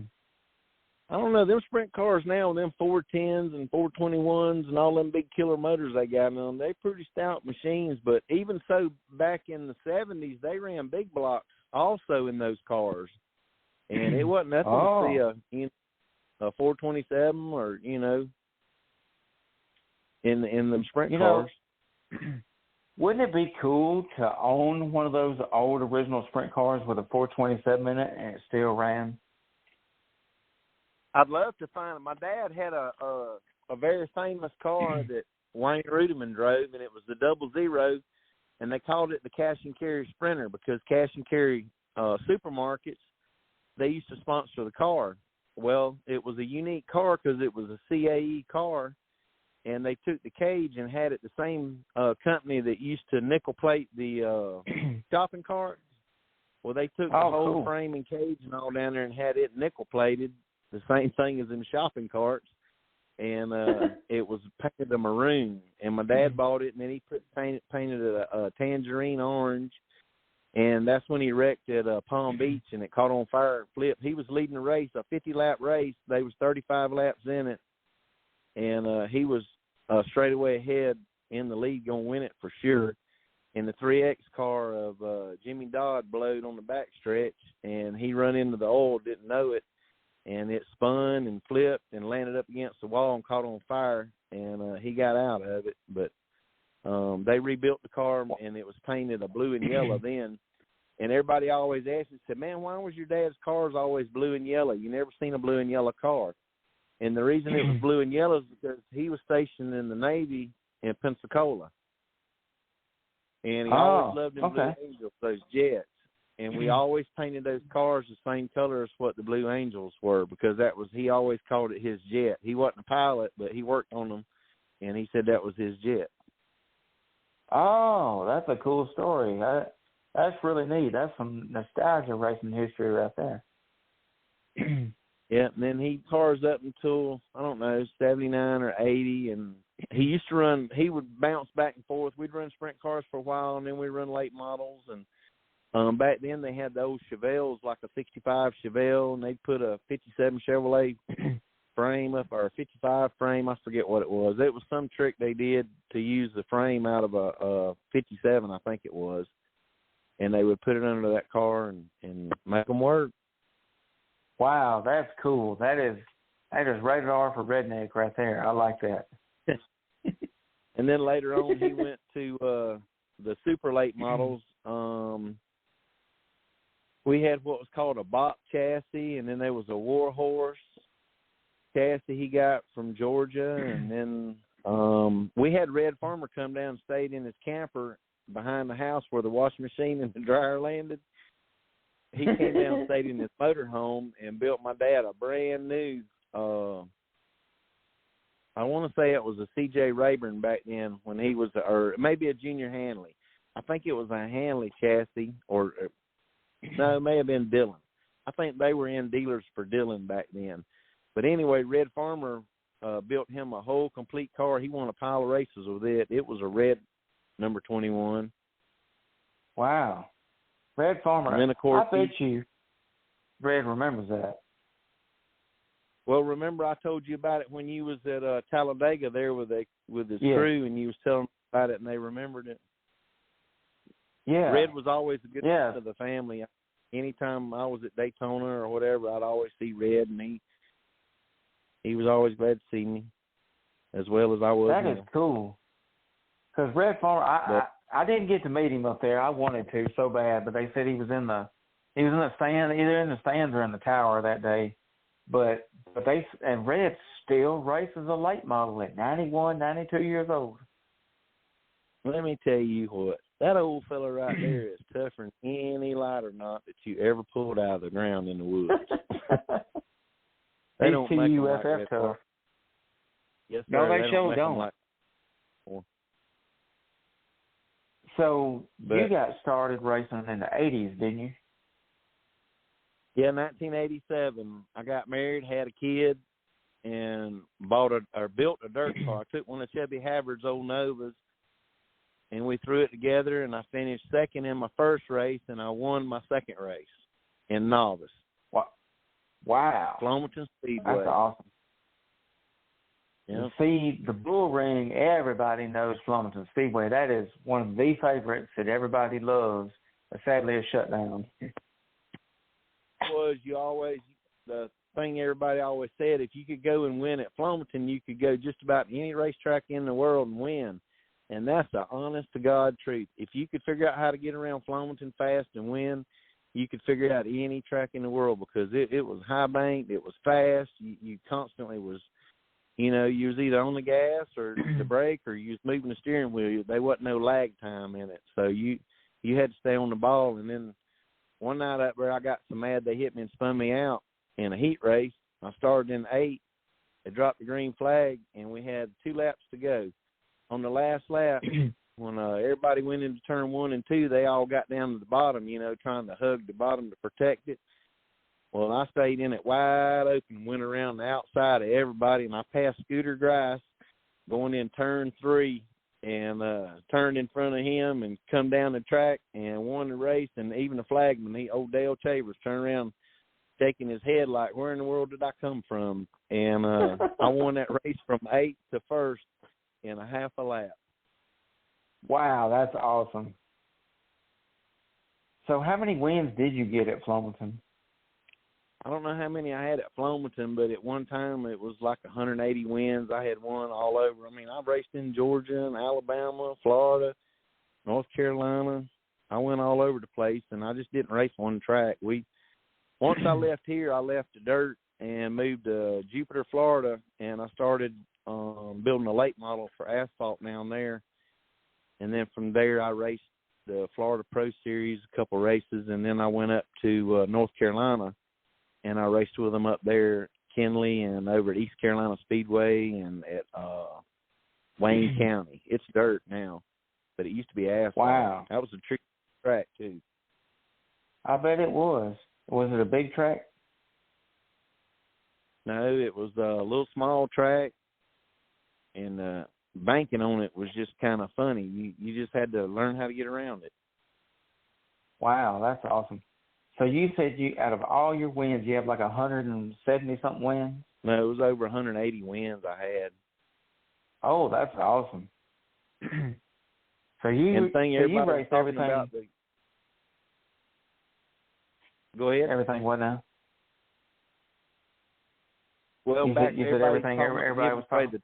don't know, them sprint cars now, them 410s and 421s and all them big killer motors they got on them, they're pretty stout machines. But even so, back in the 70s, they ran big blocks also in those cars. And it wasn't nothing to see a 427 or, in them sprint cars. Wouldn't it be cool to own one of those old original sprint cars with a 427 in it and it still ran? I'd love to find it. My dad had a very famous car that Wayne Ruderman drove, and it was the 00, and they called it the Cash and Carry Sprinter because Cash and Carry supermarkets, they used to sponsor the car. Well, it was a unique car because it was a CAE car, and they took the cage and had it the same company that used to nickel plate the shopping cart. Well, they took the whole frame and cage and all down there and had it nickel plated, the same thing as in shopping carts, and it was painted a maroon. And my dad bought it, and then he painted it a tangerine orange, and that's when he wrecked at Palm Beach, and it caught on fire and flipped. He was leading the race, a 50-lap race. They was 35 laps in it, and he was straight away ahead in the lead, going to win it for sure. And the 3X car of Jimmy Dodd blowed on the backstretch, and he run into the oil, didn't know it, and it spun and flipped and landed up against the wall and caught on fire, and he got out of it. But they rebuilt the car, and it was painted a blue and yellow then. And everybody always asked me, said, man, why was your dad's cars always blue and yellow? You never seen a blue and yellow car. And the reason it was blue and yellow is because he was stationed in the Navy in Pensacola. And he always loved them Blue Angels, those jets. And we always painted those cars the same color as what the Blue Angels were because he always called it his jet. He wasn't a pilot, but he worked on them, and he said that was his jet. Oh, that's a cool story. That's really neat. That's some nostalgia racing history right there. Yeah, and then he cars up until, 79 or 80, and he used to run, he would bounce back and forth. We'd run sprint cars for a while, and then we'd run late models, and back then they had those Chevelles, like a 65 Chevelle, and they'd put a 57 Chevrolet frame up, or a 55 frame, I forget what it was. It was some trick they did to use the frame out of a 57, I think it was, and they would put it under that car and make them work. Wow, that's cool. That is rated R for redneck right there. I like that. And then later on, he went to the super late models. We had what was called a Bach chassis, and then there was a Warhorse chassis he got from Georgia, and then we had Red Farmer come down and stayed in his camper behind the house where the washing machine and the dryer landed. He came down and stayed in his motorhome and built my dad a brand new, I want to say it was a C.J. Rayburn back then when he was, or maybe a Junior Hanley. I think it was a Hanley chassis, or no, it may have been Dillon. I think they were in dealers for Dillon back then. But anyway, Red Farmer built him a whole complete car. He won a pile of races with it. It was a red number 21. Wow. Red Farmer. And then, of course, I bet you Red remembers that. Well, remember I told you about it when you was at Talladega there with his crew, and you was telling them about it, and they remembered it. Yeah. Red was always a good friend of the family. Anytime I was at Daytona or whatever, I'd always see Red, and he was always glad to see me, as well as I was. That is cool. Because Red Farmer, I didn't get to meet him up there. I wanted to so bad, but they said he was in the stand, either in the stands or in the tower that day. But Red still races a late model at 91, 92 years old. Let me tell you what, that old fella right there is tougher than any lighter knot that you ever pulled out of the ground in the woods. They don't make them like Red Farmer. Yes, sir. No, they sure don't. Like... So you got started racing in the 80s, didn't you? Yeah, 1987. I got married, had a kid, and built a dirt car. I took one of Chubby Havard's old Novas, and we threw it together, and I finished second in my first race, and I won my second race in novice. Wow. Flomaton Speedway. That's awesome. Yeah. See, the Bull Ring, everybody knows Flomaton Speedway. That is one of the favorites that everybody loves, but sadly it's shut down. Was the thing everybody always said, if you could go and win at Flomaton, you could go just about any racetrack in the world and win. And that's the honest to God truth. If you could figure out how to get around Flomaton fast and win, you could figure out any track in the world, because it was high banked, it was fast, you constantly was, you was either on the gas or the brake, or you was moving the steering wheel. There wasn't no lag time in it. So you had to stay on the ball. And then one night up there, I got so mad they hit me and spun me out in a heat race. I started in 8th. They dropped the green flag, and we had 2 laps to go. On the last lap, when everybody went into turn 1 and 2, they all got down to the bottom, trying to hug the bottom to protect it. Well, I stayed in it wide open, went around the outside of everybody, and I passed Scooter Grice going in turn 3, and turned in front of him and come down the track and won the race. And even the flagman, old Dale Chavers, turned around shaking his head like, where in the world did I come from? And I won that race from 8th to 1st in a half a lap. Wow, that's awesome. So how many wins did you get at Flomaton? I don't know how many I had at Flomaton, but at one time it was like 180 wins. I had won all over. I mean, I've raced in Georgia and Alabama, Florida, North Carolina. I went all over the place, and I just didn't race one track. Once I left here, I left the dirt and moved to Jupiter, Florida, and I started building a late model for asphalt down there. And then from there, I raced the Florida Pro Series, a couple races, and then I went up to North Carolina, and I raced with them up there, Kenley, and over at East Carolina Speedway, and at Wayne County. It's dirt now, but it used to be asphalt. Wow. That was a tricky track, too. I bet it was. Was it a big track? No, it was a little small track, and banking on it was just kind of funny. You just had to learn how to get around it. Wow, that's awesome. So you said out of all your wins, you have like 170-something wins? No, it was over 180 wins I had. Oh, that's awesome. So you raced everything. Go ahead. Everything what now? Well, you back said everything everybody was talking.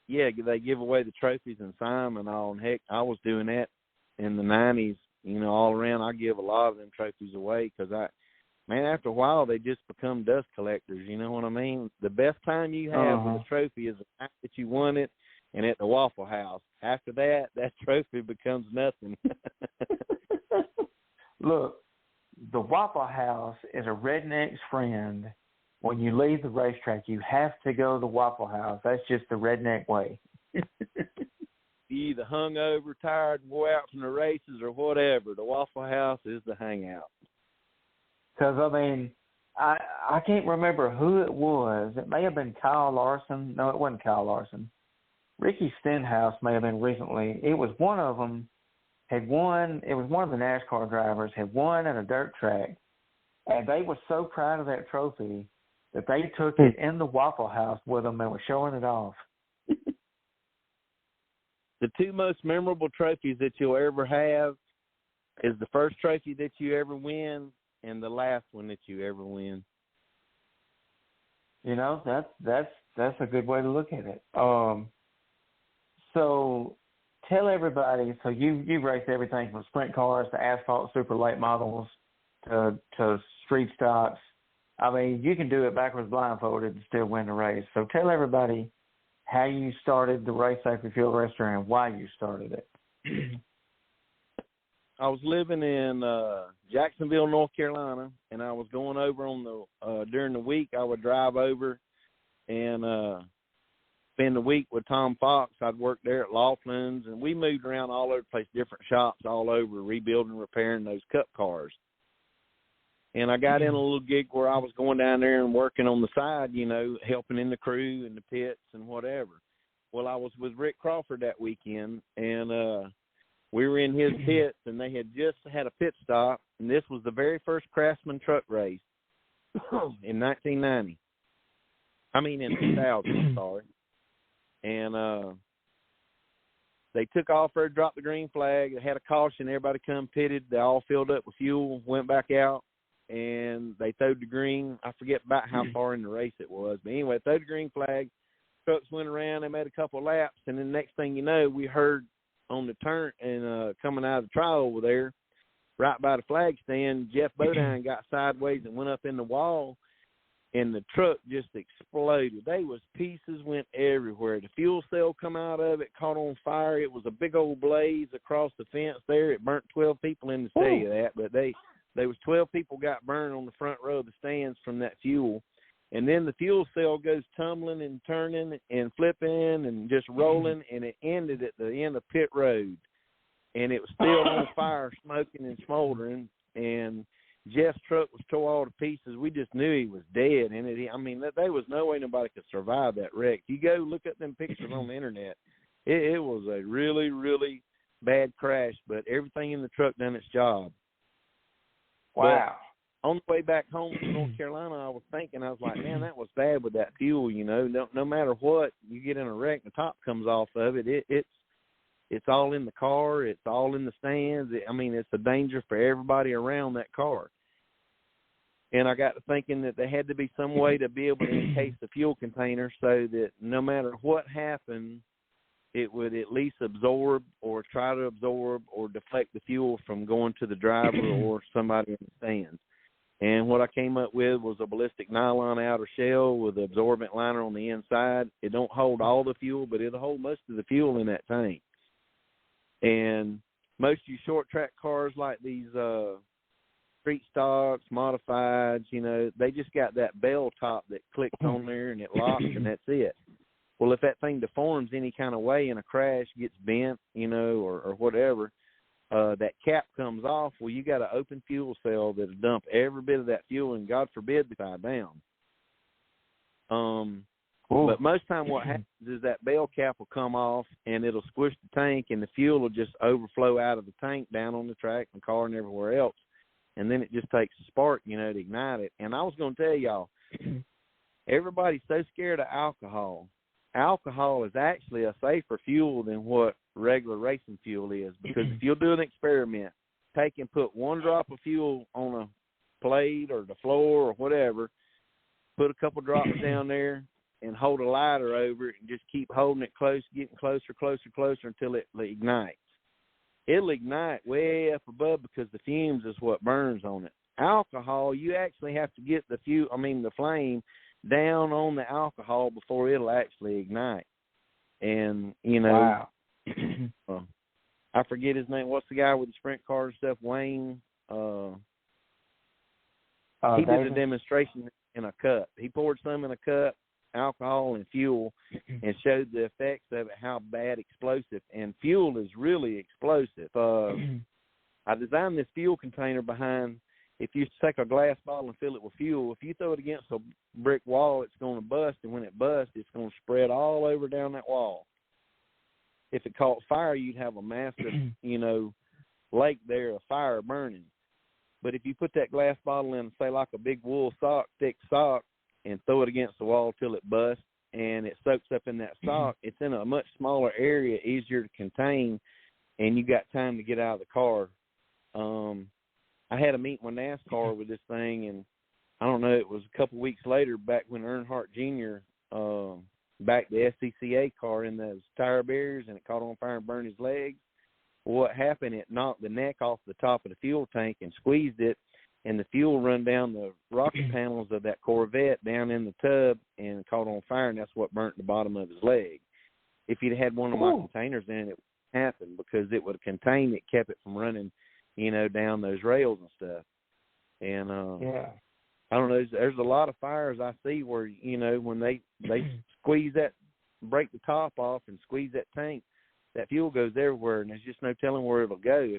Yeah, they give away the trophies and sign them and all. And heck, I was doing that in the 90s, all around. I give a lot of them trophies away because after a while, they just become dust collectors. You know what I mean? The best time you have with a trophy is the night that you won it and at the Waffle House. After that, that trophy becomes nothing. Look, the Waffle House is a redneck's friend. When you leave the racetrack, you have to go to the Waffle House. That's just the redneck way. You either hungover, tired, and go out from the races or whatever. The Waffle House is the hangout. Because, I can't remember who it was. It may have been Kyle Larson. No, it wasn't Kyle Larson. Ricky Stenhouse may have been recently. It was one of them had won. It was one of the NASCAR drivers had won at a dirt track. And they were so proud of that trophy that they took it in the Waffle House with them and were showing it off. The two most memorable trophies that you'll ever have is the first trophy that you ever win and the last one that you ever win. That's a good way to look at it. So tell everybody. So you raced everything from sprint cars to asphalt super late models to street stocks. You can do it backwards blindfolded and still win the race. So tell everybody how you started the Race Safely Fuel Racer and why you started it. I was living in Jacksonville, North Carolina, and I was going over on the during the week. I would drive over and spend the week with Tom Fox. I'd work there at Laughlin's, and we moved around all over the place, different shops all over, rebuilding, repairing those Cup cars. And I got in a little gig where I was going down there and working on the side, helping in the crew and the pits and whatever. Well, I was with Rick Crawford that weekend, and we were in his pits, and they had just had a pit stop, and this was the very first Craftsman truck race in 1990. In 2000, sorry. And they took off there, dropped the green flag, they had a caution, everybody come pitted, they all filled up with fuel, went back out, and they throwed the green. I forget about how far in the race it was, but anyway, throwed the green flag, trucks went around, they made a couple of laps, and then next thing you know, we heard on the turn and coming out of the trial over there, right by the flag stand, Jeff Bodine got sideways and went up in the wall, and the truck just exploded. Pieces went everywhere. The fuel cell come out of it, caught on fire. It was a big old blaze across the fence there. It burnt 12 people in the tell you that, but there was 12 people got burned on the front row of the stands from that fuel. And then the fuel cell goes tumbling and turning and flipping and just rolling, and it ended at the end of pit road. And it was still on fire, smoking and smoldering, and Jeff's truck was tore all to pieces. We just knew he was dead. And there was no way nobody could survive that wreck. You go look at them pictures on the internet. It was a really, really bad crash, but everything in the truck done its job. Wow. But on the way back home to North Carolina, I was like, man, that was bad with that fuel, No matter what, you get in a wreck, the top comes off of it. It's all in the car. It's all in the stands. It's a danger for everybody around that car. And I got to thinking that there had to be some way to be able to encase the fuel container so that no matter what happened, it would at least absorb or try to absorb or deflect the fuel from going to the driver or somebody in the stands. And what I came up with was a ballistic nylon outer shell with an absorbent liner on the inside. It don't hold all the fuel, but it'll hold most of the fuel in that tank. And most of your short track cars like these street stocks, modifieds, they just got that bell top that clicks on there and it locks and that's it. Well, if that thing deforms any kind of way in a crash, gets bent, or whatever, that cap comes off. Well, you got an open fuel cell that'll dump every bit of that fuel, and God forbid they die down. But most time what happens is that bell cap will come off and it'll squish the tank, and the fuel will just overflow out of the tank down on the track and car and everywhere else. And then it just takes a spark, to ignite it. And I was going to tell y'all, everybody's so scared of alcohol. Alcohol is actually a safer fuel than what regular racing fuel is, because if you'll do an experiment, put one drop of fuel on a plate or the floor or whatever, put a couple drops down there, and hold a lighter over it and just keep holding it close, getting closer until it ignites. It'll ignite way up above because the fumes is what burns on it. Alcohol, you actually have to get the flame down on the alcohol before it'll actually ignite. And, wow. I forget his name. What's the guy with the sprint car and stuff? Wayne. He did a demonstration in a cup. He poured some in a cup, alcohol and fuel, and showed the effects of it, how bad explosive. And fuel is really explosive. I designed this fuel container behind, if you take a glass bottle and fill it with fuel, if you throw it against a brick wall, it's going to bust. And when it busts, it's going to spread all over down that wall. If it caught fire, you'd have a massive, lake there of fire burning. But if you put that glass bottle in, say, like a big wool sock, thick sock, and throw it against the wall till it busts, and it soaks up in that sock, it's in a much smaller area, easier to contain, and you got time to get out of the car. I had a meeting with NASCAR with this thing, and I don't know, it was a couple weeks later, back when Earnhardt Jr. Backed the SCCA car in those tire barriers, and it caught on fire and burned his legs. What happened, it knocked the neck off the top of the fuel tank and squeezed it, and the fuel run down the rocket panels of that Corvette down in the tub and caught on fire, and that's what burnt the bottom of his leg. If he'd had one of my containers in it, it would happen because it would have contained it, kept it from running, down those rails and stuff. And I don't know, there's a lot of fires I see where, when they squeeze that, break the top off and squeeze that tank, that fuel goes everywhere, and there's just no telling where it'll go.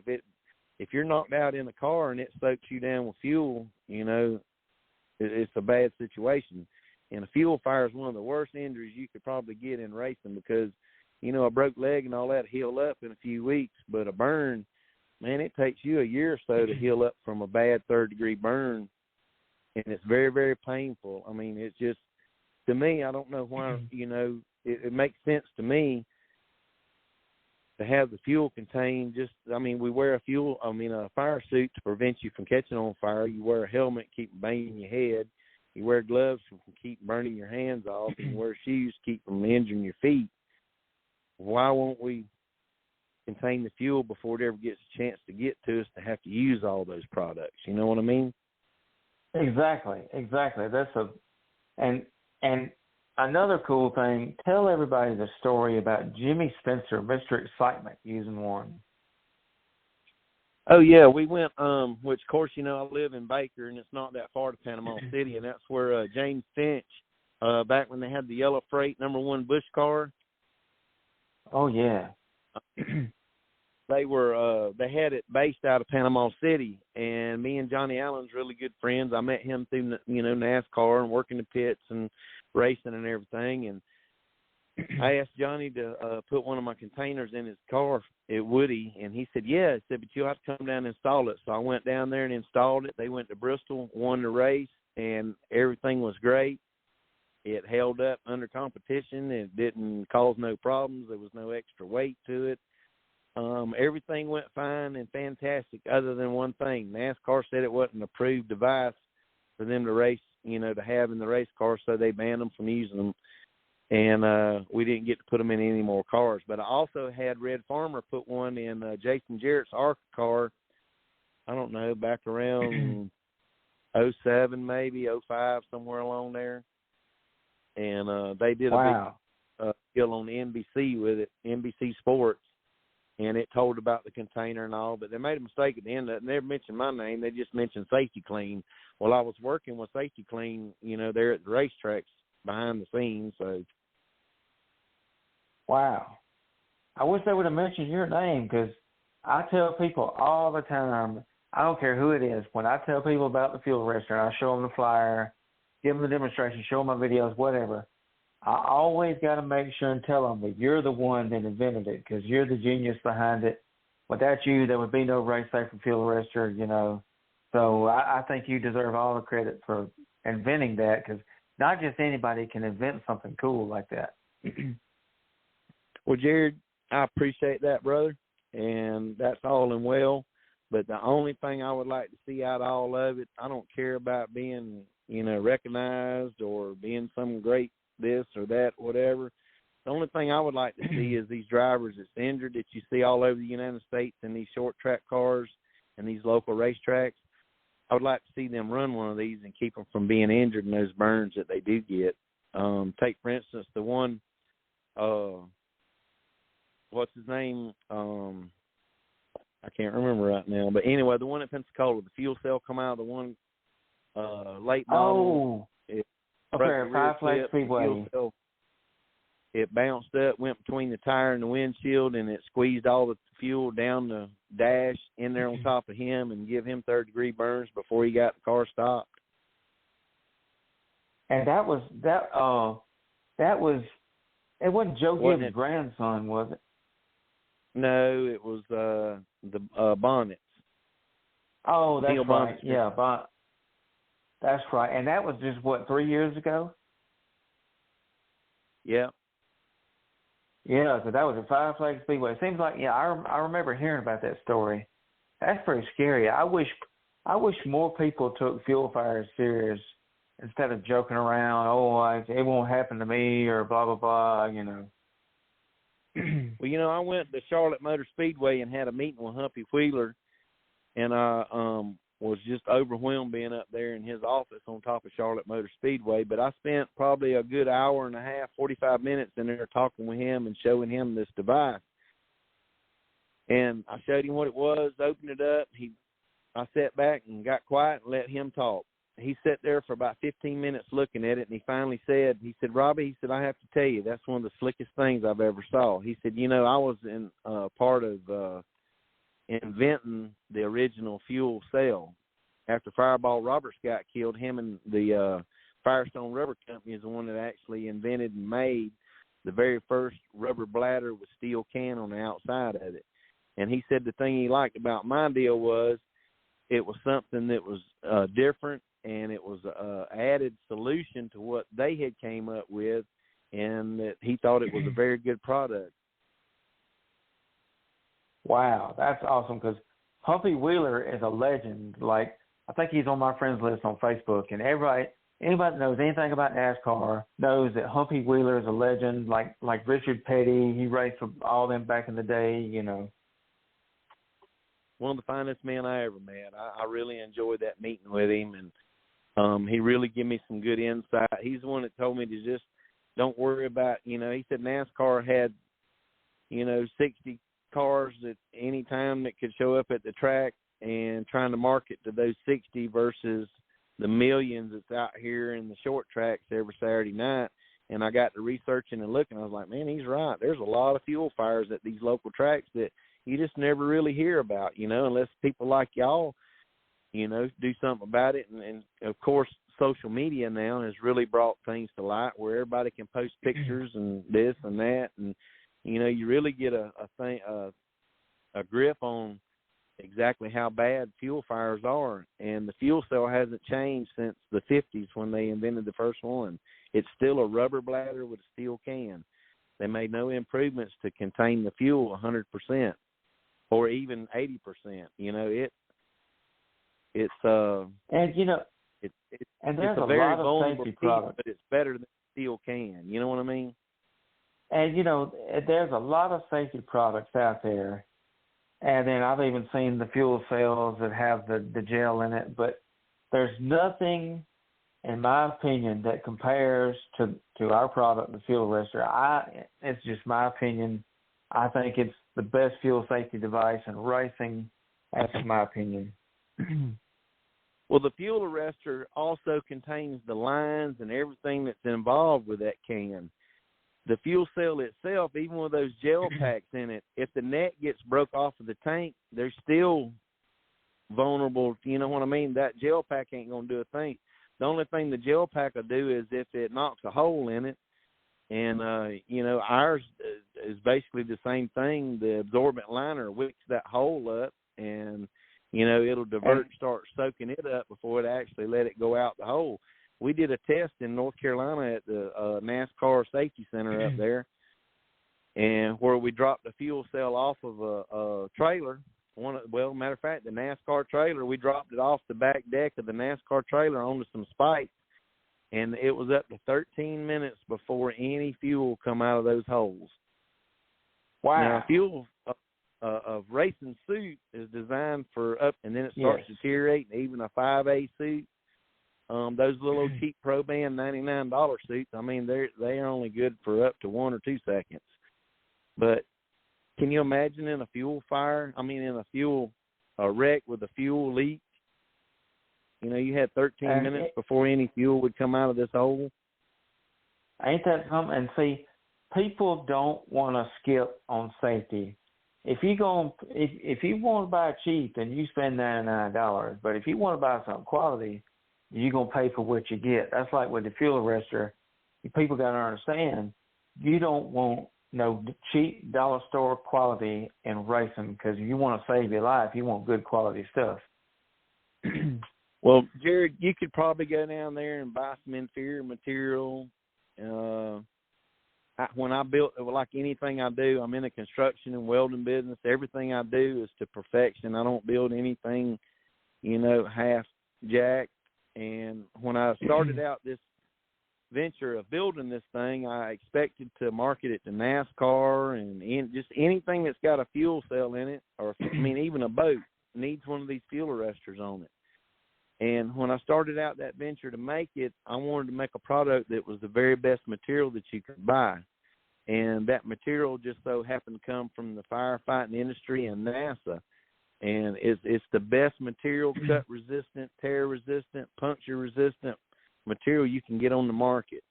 If you're knocked out in the car and it soaks you down with fuel, it's a bad situation. And a fuel fire is one of the worst injuries you could probably get in racing because, a broke leg and all that heal up in a few weeks, but a burn, man, it takes you a year or so to heal up from a bad third-degree burn, and it's very, very painful. I mean, it's just, to me, I don't know why, it makes sense to me to have the fuel contained. We wear a fire suit to prevent you from catching on fire. You wear a helmet, keep banging your head. You wear gloves to keep burning your hands off. You wear shoes to keep from injuring your feet. Why won't we contain the fuel before it ever gets a chance to get to us to have to use all those products? You know what I mean? Exactly. That's and another cool thing, tell everybody the story about Jimmy Spencer, Mr. Excitement, using one. Oh, yeah, we went, which, of course, I live in Baker, and it's not that far to Panama City, and that's where James Finch, back when they had the yellow freight #1 Bush car. Oh, yeah. They had it based out of Panama City, and me and Johnny Allen's really good friends. I met him through, NASCAR and working the pits and racing and everything, and I asked Johnny to put one of my containers in his car at Woody, and he said, yeah. He said, but you'll have to come down and install it. So I went down there and installed it. They went to Bristol, won the race, and everything was great. It held up under competition. It didn't cause no problems. There was no extra weight to it. Everything went fine and fantastic other than one thing. NASCAR said it wasn't an approved device for them to race, to have in the race car, so they banned them from using them. And we didn't get to put them in any more cars. But I also had Red Farmer put one in Jason Jarrett's ARCA car, I don't know, back around 07 maybe, 05, somewhere along there. And they did a big deal on NBC with it, NBC Sports. And it told about the container and all, but they made a mistake at the end of it. They never mentioned my name. They just mentioned Safety Clean. Well, I was working with Safety Clean, there at the racetracks behind the scenes. So, wow. I wish they would have mentioned your name because I tell people all the time, I don't care who it is, when I tell people about the fuel restaurant, I show them the flyer, give them the demonstration, show them my videos, whatever. I always got to make sure and tell them that you're the one that invented it because you're the genius behind it. Without you, there would be no Race Safe and Fuel Arrestor, So I think you deserve all the credit for inventing that because not just anybody can invent something cool like that. Well, Jared, I appreciate that, brother, and that's all and well. But the only thing I would like to see out of all of it, I don't care about being recognized or being some great this or that, whatever. The only thing I would like to see is these drivers that's injured that you see all over the United States in these short track cars and these local racetracks. I would like to see them run one of these and keep them from being injured in those burns that they do get. Take, for instance, the one, what's his name? I can't remember right now. But anyway, the one at Pensacola, the fuel cell come out of the one late model. Okay, Five Flags Speedway. It bounced up, went between the tire and the windshield, and it squeezed all the fuel down the dash in there on top of him and give him third-degree burns before he got the car stopped. And it wasn't Joe Gibbs' grandson, was it? No, it was the Bonnets. Oh, that's Neil right. Bonnets. Yeah, that's right. And that was just, 3 years ago? Yeah. Yeah, so that was at Five Flags Speedway. It seems like, I remember hearing about that story. That's pretty scary. I wish more people took fuel fires serious instead of joking around, it won't happen to me or blah, blah, blah, Well, I went to Charlotte Motor Speedway and had a meeting with Humpy Wheeler, and I was just overwhelmed being up there in his office on top of Charlotte Motor Speedway. But I spent probably a good hour and a half, 45 minutes in there talking with him and showing him this device. And I showed him what it was, opened it up. I sat back and got quiet and let him talk. He sat there for about 15 minutes looking at it, and he finally said, Robbie, I have to tell you, that's one of the slickest things I've ever saw. He said, I was in part of inventing the original fuel cell. After Fireball Roberts got killed, him and the Firestone Rubber Company is the one that actually invented and made the very first rubber bladder with steel can on the outside of it. And he said the thing he liked about my deal was it was something that was different, and it was an added solution to what they had came up with, and that he thought it was a very good product. Wow, that's awesome, because Humpy Wheeler is a legend. Like, I think he's on my friends list on Facebook, and anybody that knows anything about NASCAR knows that Humpy Wheeler is a legend, like Richard Petty. He raced for all them back in the day, One of the finest men I ever met. I really enjoyed that meeting with him, and he really gave me some good insight. He's the one that told me to just don't worry about, he said NASCAR had, 60 cars at any time that could show up at the track, and trying to market to those 60 versus the millions that's out here in the short tracks every Saturday night. And I got to researching and looking. I was like, man, he's right. There's a lot of fuel fires at these local tracks that you just never really hear about, unless people like y'all, do something about it. And of course, social media now has really brought things to light where everybody can post pictures and this and that. And, you really get a grip on exactly how bad fuel fires are. And the fuel cell hasn't changed since the 50s when they invented the first one. It's still a rubber bladder with a steel can. They made no improvements to contain the fuel 100% or even 80%. It's there's a a very lot of vulnerable safety piece, products. but it's better than a steel can. You know what I mean? And, there's a lot of safety products out there. And then I've even seen the fuel cells that have the gel in it. But there's nothing, in my opinion, that compares to our product, the Fuel Arrestor. It's just my opinion. I think it's the best fuel safety device in racing. That's my opinion. Well, the Fuel Arrestor also contains the lines and everything that's involved with that can. The fuel cell itself, even with those gel packs in it, if the net gets broke off of the tank, they're still vulnerable. You know what I mean? That gel pack ain't going to do a thing. The only thing the gel pack will do is if it knocks a hole in it. And, ours is basically the same thing. The absorbent liner wicks that hole up, and, it'll divert, start soaking it up before it actually let it go out the hole. We did a test in North Carolina at the NASCAR Safety Center up there, and where we dropped the fuel cell off of a trailer. Matter of fact, the NASCAR trailer, we dropped it off the back deck of the NASCAR trailer onto some spikes, and it was up to 13 minutes before any fuel come out of those holes. Wow. Now, fuel of racing suit is designed for up, and then it starts to deteriorate. And even a 5A suit, those little cheap Pro Band $99 suits, I mean, they are only good for up to 1 or 2 seconds. But can you imagine in a fuel fire? I mean, in a wreck with a fuel leak. You know, you had 13 minutes before any fuel would come out of this hole. Ain't that something? And see, people don't want to skip on safety. If you want to buy cheap, then you spend $99. But if you want to buy something quality, you're gonna pay for what you get. That's like with the fuel arrestor. People got to understand, you don't want no cheap dollar store quality in racing, because you want to save your life. You want good quality stuff. Well, Jared, you could probably go down there and buy some inferior material. When I built, like anything I do, I'm in a construction and welding business. Everything I do is to perfection. I don't build anything, half jacked. And when I started out this venture of building this thing, I expected to market it to NASCAR and just anything that's got a fuel cell in it, or even a boat needs one of these fuel arresters on it. And when I started out that venture to make it, I wanted to make a product that was the very best material that you could buy. And that material just so happened to come from the firefighting industry and NASA. And it's the best material, cut resistant, tear resistant, puncture resistant material you can get on the market.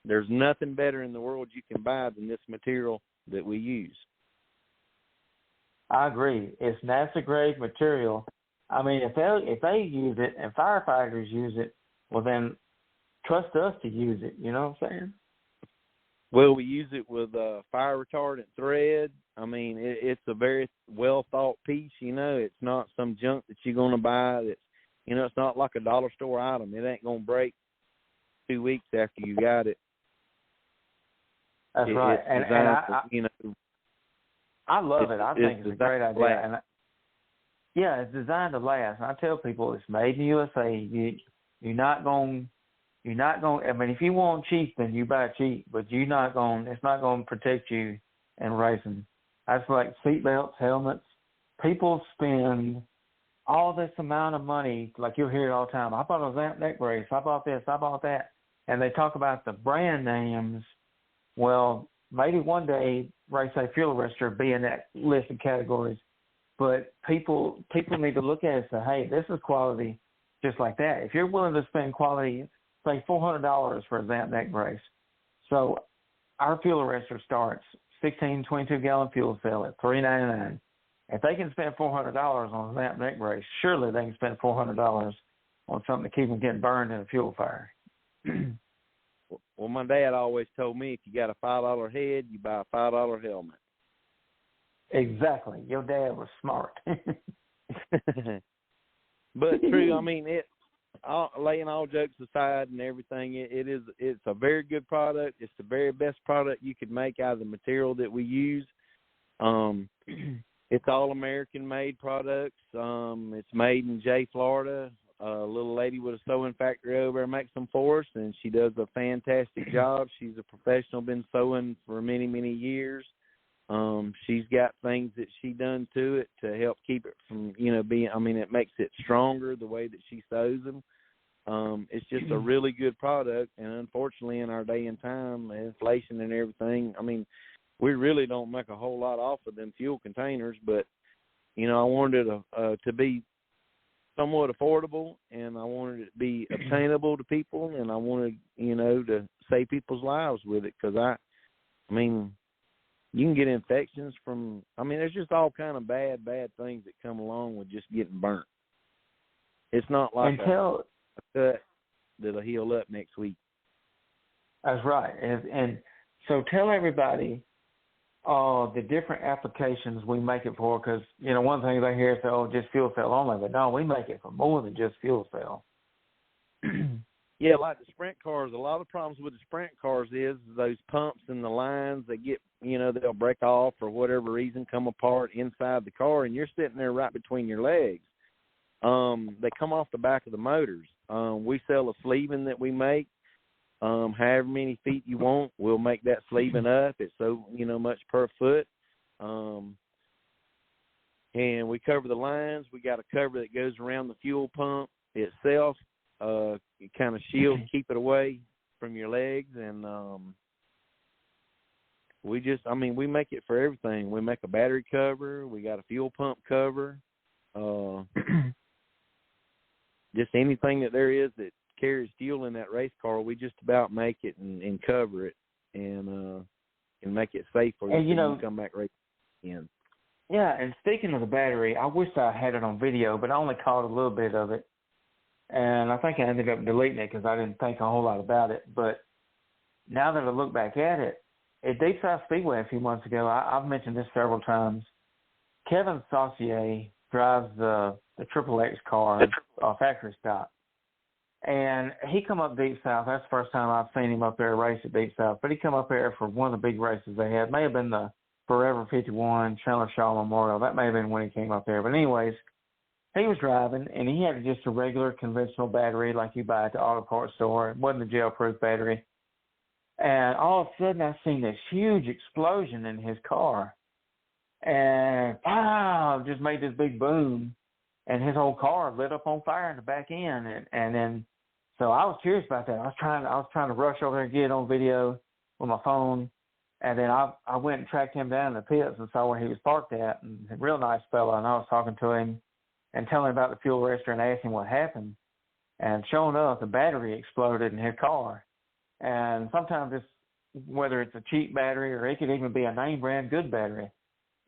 There's nothing better in the world you can buy than this material that we use. I agree. It's NASA grade material. I mean, if they use it and firefighters use it, well then trust us to use it. You know what I'm saying? Well, we use it with fire retardant thread. I mean, it's a very well thought piece. It's not some junk that you're going to buy. That's, it's not like a dollar store item. It ain't going to break 2 weeks after you got it. That's right. And I love it. I think it's a great idea. And it's designed to last. And I tell people it's made in the USA. You're not going. I mean, if you want cheap, then you buy cheap. But it's not going to protect you in racing. That's like seatbelts, helmets. People spend all this amount of money, like you'll hear it all the time. I bought a Zamp neck brace. I bought this. I bought that. And they talk about the brand names. Well, maybe one day Race A Fuel Arrestor will be in that list of categories. But people need to look at it and say, hey, this is quality just like that. If you're willing to spend quality, say $400 for a Zamp neck brace. So our fuel arrestor starts 16, 22-gallon fuel cell at $399. If they can spend $400 on a Zamp neck brace, surely they can spend $400 on something to keep them getting burned in a fuel fire. Well, my dad always told me if you got a $5 head, you buy a $5 helmet. Exactly. Your dad was smart. But true, I mean, laying all jokes aside and everything, it's a very good product. It's the very best product you could make out of the material that we use. It's all American made products. It's made in Jay, Florida. A little lady with a sewing factory over there makes them for us, and she does a fantastic job. She's a professional, been sewing for many, many years. She's got things that she done to it to help keep it from, it makes it stronger the way that she sews them. It's just a really good product, and unfortunately in our day and time, inflation and everything, I mean, we really don't make a whole lot off of them fuel containers, but, I wanted it to be somewhat affordable, and I wanted it to be obtainable to people, and I wanted, to save people's lives with it, because you can get infections from, there's just all kind of bad things that come along with just getting burnt. It's not like a cut that'll heal up next week. That's right. And so tell everybody the different applications we make it for, because, one thing they hear is, just fuel cell only, but no, we make it for more than just fuel cell. Yeah, like the sprint cars, a lot of problems with the sprint cars is those pumps and the lines, they get, they'll break off for whatever reason, come apart inside the car, and you're sitting there right between your legs. they come off the back of the motors. We sell a sleeving that we make. However many feet you want, we'll make that sleeving up. It's so, much per foot. And we cover the lines. We got a cover that goes around the fuel pump itself. It kind of shield, keep it away from your legs. And we make it for everything. We make a battery cover. We got a fuel pump cover. Just anything that there is that carries fuel in that race car, we just about make it and cover it and make it safe for you to come back racing again. Yeah, and speaking of the battery, I wish I had it on video, but I only caught a little bit of it. And I think I ended up deleting it because I didn't think a whole lot about it. But now that I look back at it, at Deep South Speedway a few months ago, I've mentioned this several times, Kevin Saucier drives the Triple X car, factory stock. And he come up Deep South. That's the first time I've seen him up there race at Deep South. But he come up there for one of the big races they had. May have been the Forever 51, Chandler Shaw Memorial. That may have been when he came up there. But anyways, he was driving, and he had just a regular conventional battery like you buy at the auto parts store. It wasn't a gel-proof battery. And all of a sudden, I seen this huge explosion in his car. And, just made this big boom. And his whole car lit up on fire in the back end. And then, so I was curious about that. I was trying to rush over there and get it on video with my phone. And then I went and tracked him down in the pits and saw where he was parked at. And a real nice fella. And I was talking to him and telling him about the fuel arrestor and asking what happened. And sure enough, the battery exploded in his car. And sometimes whether it's a cheap battery or it could even be a name brand good battery,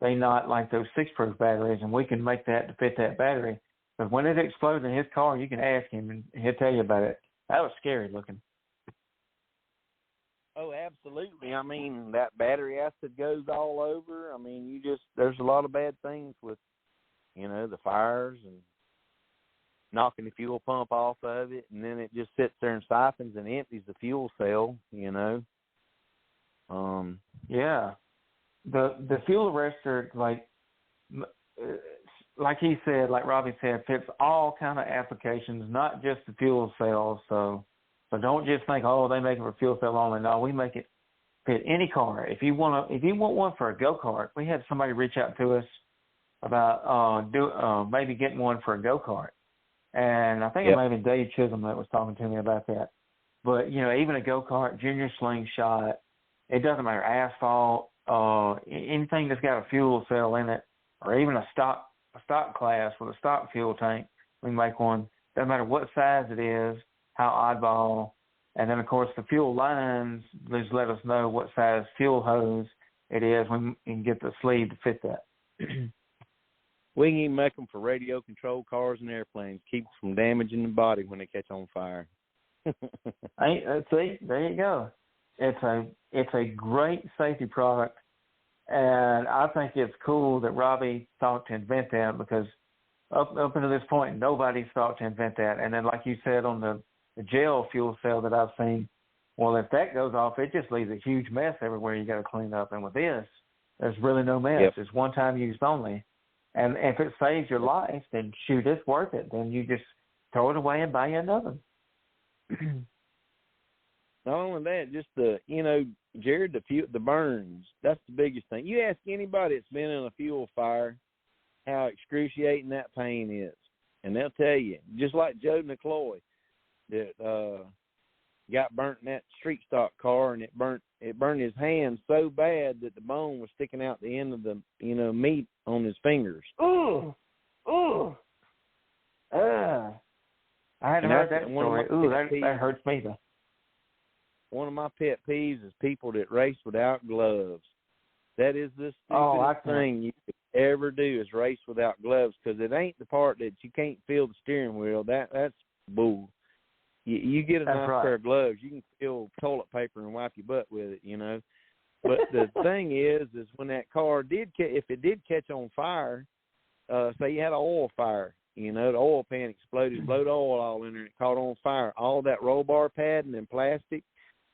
they not like those 6-proof batteries, and we can make that to fit that battery. But when it exploded in his car, you can ask him, and he'll tell you about it. That was scary looking. Oh, absolutely. I mean, that battery acid goes all over. I mean, there's a lot of bad things with, the fires and knocking the fuel pump off of it, and then it just sits there and siphons and empties the fuel cell, Yeah. The fuel arrestor, like he said, like Robbie said, fits all kind of applications, not just the fuel cells. So don't just think, they make it for fuel cell only. No, we make it fit any car. If you want one for a go-kart, we had somebody reach out to us about maybe getting one for a go-kart. And I think it might have been Dave Chisholm that was talking to me about that. But, even a go-kart, junior slingshot, it doesn't matter, asphalt, anything that's got a fuel cell in it, or even a stock class with a stock fuel tank, we can make one. Doesn't matter what size it is, how oddball, and then of course the fuel lines just let us know what size fuel hose it is. We can get the sleeve to fit that. We can even make them for radio controlled cars and airplanes, keep them from damaging the body when they catch on fire. See, there you go. It's a great safety product, and I think it's cool that Robbie thought to invent that, because up until this point, nobody's thought to invent that. And then, like you said, on the gel fuel cell that I've seen, well, if that goes off, it just leaves a huge mess everywhere you got to clean up. And with this, there's really no mess. Yep. It's one-time use only. And if it saves your life, then shoot, it's worth it. Then you just throw it away and buy you another. Not only that, just Jared, the burns, that's the biggest thing. You ask anybody that's been in a fuel fire how excruciating that pain is, and they'll tell you, just like Joe McCloy that got burnt in that street stock car, and it burned his hand so bad that the bone was sticking out the end of the meat on his fingers. Ooh. I hadn't heard that story. Ooh, that hurts me though. One of my pet peeves is people that race without gloves. That is the stupidest thing you could ever do, is race without gloves, because it ain't the part that you can't feel the steering wheel. That's bull. You get a nice pair of gloves, you can fill toilet paper and wipe your butt with it, But the thing is when that car if it did catch on fire, say you had an oil fire, the oil pan exploded, blowed oil all in there, and it caught on fire. All that roll bar padding and plastic,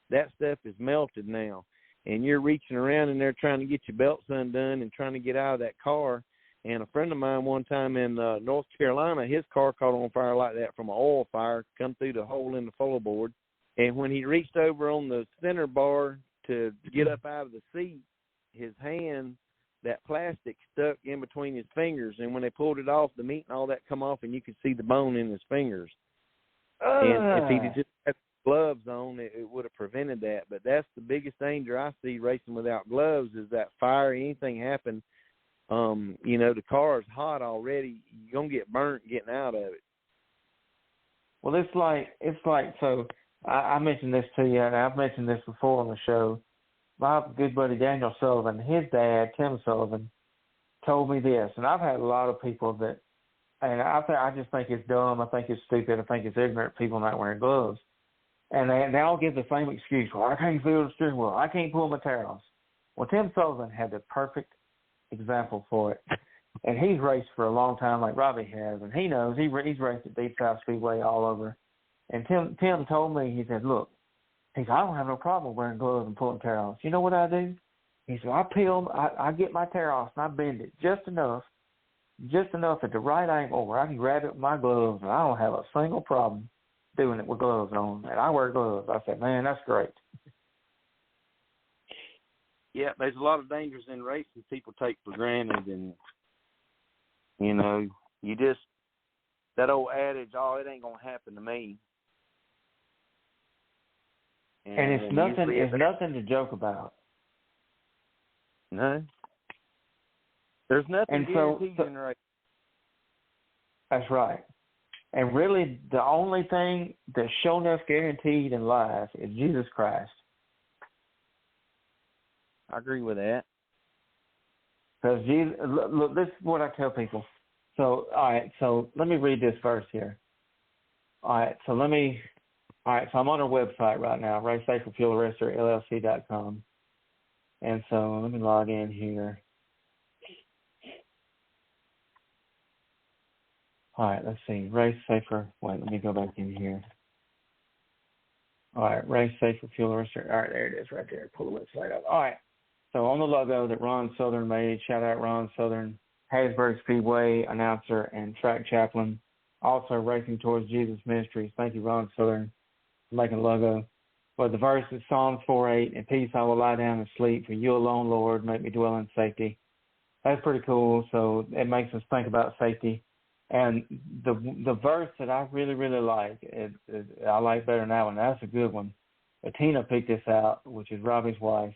that stuff is melted now. And you're reaching around in there trying to get your belts undone and trying to get out of that car, And a friend of mine one time in North Carolina, his car caught on fire like that from an oil fire, come through the hole in the floorboard. And when he reached over on the center bar to get up out of the seat, his hand, that plastic stuck in between his fingers. And when they pulled it off, the meat and all that come off, and you could see the bone in his fingers. And if he'd just had gloves on, it would have prevented that. But that's the biggest danger I see racing without gloves is that fire, anything happen. The car is hot already. You're going to get burnt getting out of it. Well, it's like, so I mentioned this to you, and I've mentioned this before on the show. My good buddy Daniel Sullivan, his dad, Tim Sullivan, told me this, and I've had a lot of people that, and I just think it's dumb, I think it's stupid, I think it's ignorant, people not wearing gloves. And they all give the same excuse, well, I can't feel the steering wheel, I can't pull my tires. Well, Tim Sullivan had the perfect example for it. And he's raced for a long time like Robbie has, and he knows, he's raced at Deep South Speedway all over. And Tim told me, he said, look, he said, I don't have no problem wearing gloves and pulling tear offs. You know what I do? He said, I get my tear offs and I bend it just enough at the right angle where I can grab it with my gloves, and I don't have a single problem doing it with gloves on. And I wear gloves. I said, man, that's great. Yeah, there's a lot of dangers in racing people take for granted, and that old adage, oh, it ain't gonna happen to me. And it's nothing to joke about. No. There's nothing guaranteed in racing. That's right. And really, the only thing that's shown enough guaranteed in life is Jesus Christ. I agree with that. Because Jesus, look, this is what I tell people. So, all right, so let me read this verse here. All right, so I'm on our website right now, RaceSaferFuelArrestorLLC.com. And so let me log in here. All right, let's see. Race Safer. Wait, let me go back in here. All right, Race Safer Fuel Arrestor. All right, there it is right there. Pull the website up. All right. So on the logo that Ron Southern made, shout out Ron Southern, Hattiesburg Speedway announcer and track chaplain, also Racing Towards Jesus Ministries. Thank you, Ron Southern, for making the logo. But the verse is Psalms 4:8, in peace I will lie down and sleep, for you alone, Lord, make me dwell in safety. That's pretty cool. So it makes us think about safety. And the verse that I really, really like, I like better than that one. That's a good one. But Tina picked this out, which is Robbie's wife.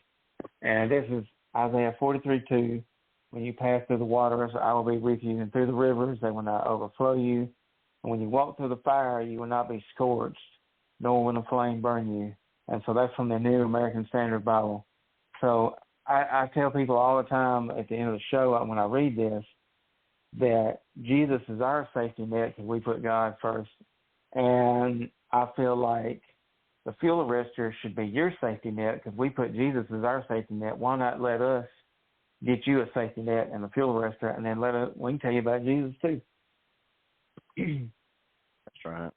And this is Isaiah 43:2. When you pass through the waters, I will be with you, and through the rivers, they will not overflow you. And when you walk through the fire, you will not be scorched, nor will the flame burn you. And so that's from the New American Standard Bible. So I tell people all the time at the end of the show when I read this that Jesus is our safety net because we put God first. And I feel like the fuel arrestor should be your safety net because we put Jesus as our safety net. Why not let us get you a safety net and the fuel arrestor, and then we can tell you about Jesus too. That's right.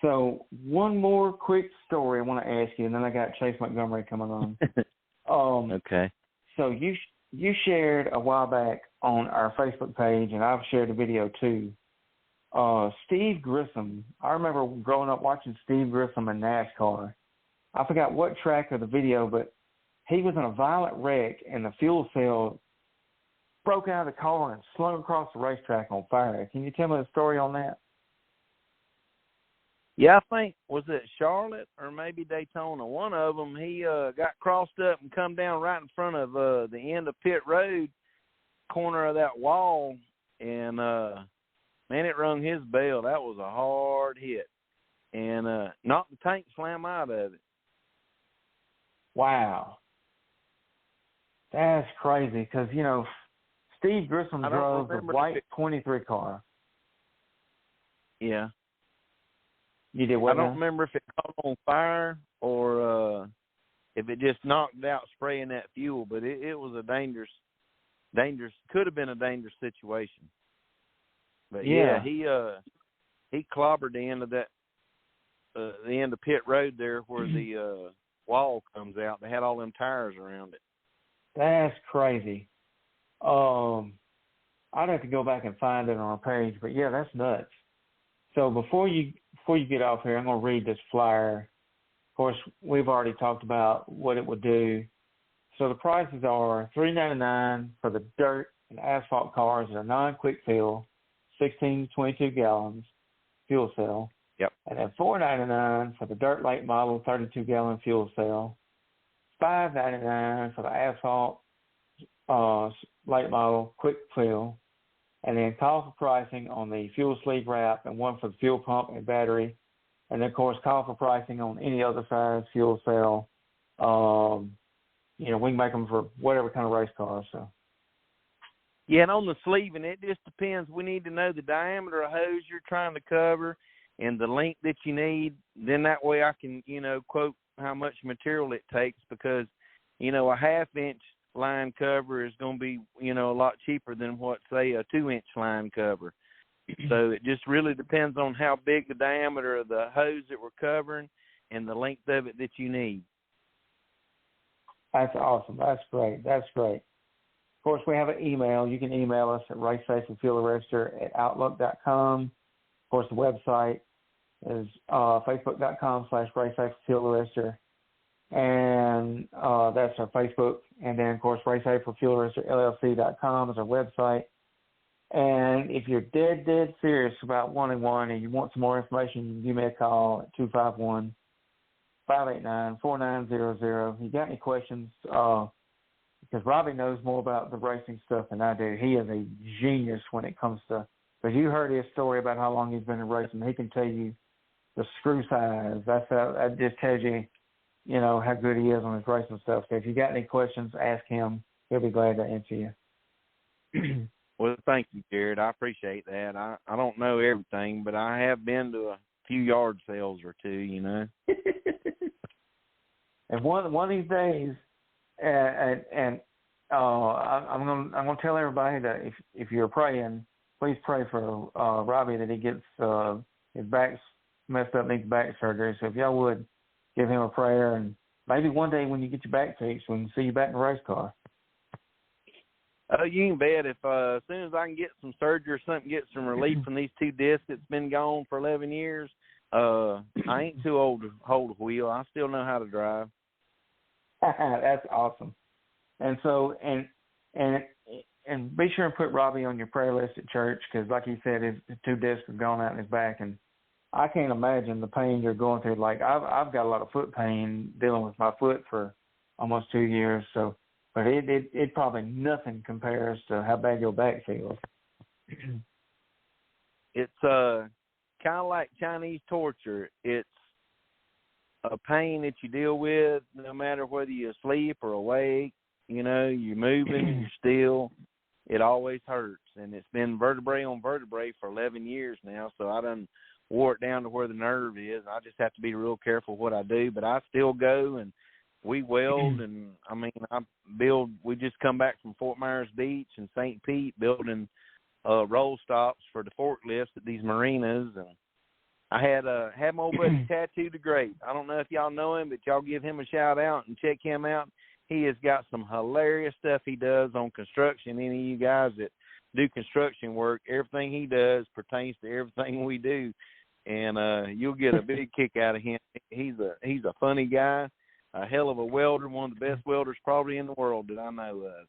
So one more quick story I want to ask you, and then I got Chase Montgomery coming on. Okay. So you shared a while back on our Facebook page, and I've shared a video too. Steve Grissom. I remember growing up watching Steve Grissom in NASCAR. I forgot what track of the video, but he was in a violent wreck, and the fuel cell broke out of the car and slung across the racetrack on fire. Can you tell me the story on that? Yeah, I think, was it Charlotte or maybe Daytona? One of them, he got crossed up and come down right in front of the end of pit road, corner of that wall, and, man, it rung his bell. That was a hard hit, and knocked the tank slam out of it. Wow. That's crazy because, Steve Grissom drove the white 23 car. Yeah. You did what? I don't remember if it caught on fire or if it just knocked out spraying that fuel, but it was a dangerous, could have been a dangerous situation. But yeah, he clobbered the end of that, the end of pit road there where the wall comes out. They had all them tires around it. That's crazy. I'd have to go back and find it on our page, but yeah, that's nuts. So before you get off here, I'm going to read this flyer. Of course, we've already talked about what it would do. So the prices are $3.99 for the dirt and asphalt cars that are non-quick fill, 16 to 22 gallons fuel cell. Yep. And then $4.99 for the dirt late model 32-gallon fuel cell. $5.99 for the asphalt late model quick fill. And then call for pricing on the fuel sleeve wrap and one for the fuel pump and battery. And then, of course, call for pricing on any other size fuel cell. We can make them for whatever kind of race car. So. Yeah, and on the sleeving, it just depends. We need to know the diameter of hose you're trying to cover and the length that you need. Then that way I can, quote how much material it takes because, a half-inch line cover is going to be, a lot cheaper than what, say, a 2-inch line cover. So it just really depends on how big the diameter of the hose that we're covering and the length of it that you need. That's awesome. That's great. That's great. Of course, we have an email. You can email us at racesafeandfuelarrestor@outlook.com. Of course, the website is facebook.com/racesafeandfuelarrestor. And that's our Facebook. And then, of course, racesafeandfuelarrestorllc.com is our website. And if you're dead serious about wanting one and you want some more information, you can give me a call at 251-589-4900. You got any questions? Because Robbie knows more about the racing stuff than I do. He is a genius when it comes to, because you heard his story about how long he's been in racing. He can tell you the screw size. That just tells you, how good he is on his racing stuff. So if you got any questions, ask him. He'll be glad to answer you. Well, thank you, Jared. I appreciate that. I don't know everything, but I have been to a few yard sales or two, And one of these days, I'm gonna tell everybody that if you're praying, please pray for Robbie that he gets his back's messed up, needs back surgery. So if y'all would give him a prayer, and maybe one day when you get your back fixed, we can see you back in a race car. You can bet if as soon as I can get some surgery or something, get some relief from these 2 discs that's been gone for 11 years, I ain't too old to hold a wheel. I still know how to drive. That's awesome. And so, and be sure and put Robbie on your prayer list at church because, like he said, his 2 discs have gone out in his back, and I can't imagine the pain you're going through. Like I've got a lot of foot pain dealing with my foot for almost 2 years. So, but it probably nothing compares to how bad your back feels. It's kind of like Chinese torture. It's a pain that you deal with no matter whether you're asleep or awake. You're moving, you're still. It always hurts, and it's been vertebrae on vertebrae for 11 years now. So I done wore it down to where the nerve is. I just have to be real careful what I do, but I still go and we weld, and I build. We just come back from Fort Myers Beach and St. Pete building roll stops for the forklifts at these marinas, and I had my old buddy Tattoo the Great. I don't know if y'all know him, but y'all give him a shout out and check him out. He has got some hilarious stuff he does on construction. Any of you guys that do construction work, everything he does pertains to everything we do, and you'll get a big kick out of him. He's a funny guy, a hell of a welder, one of the best welders probably in the world that I know of.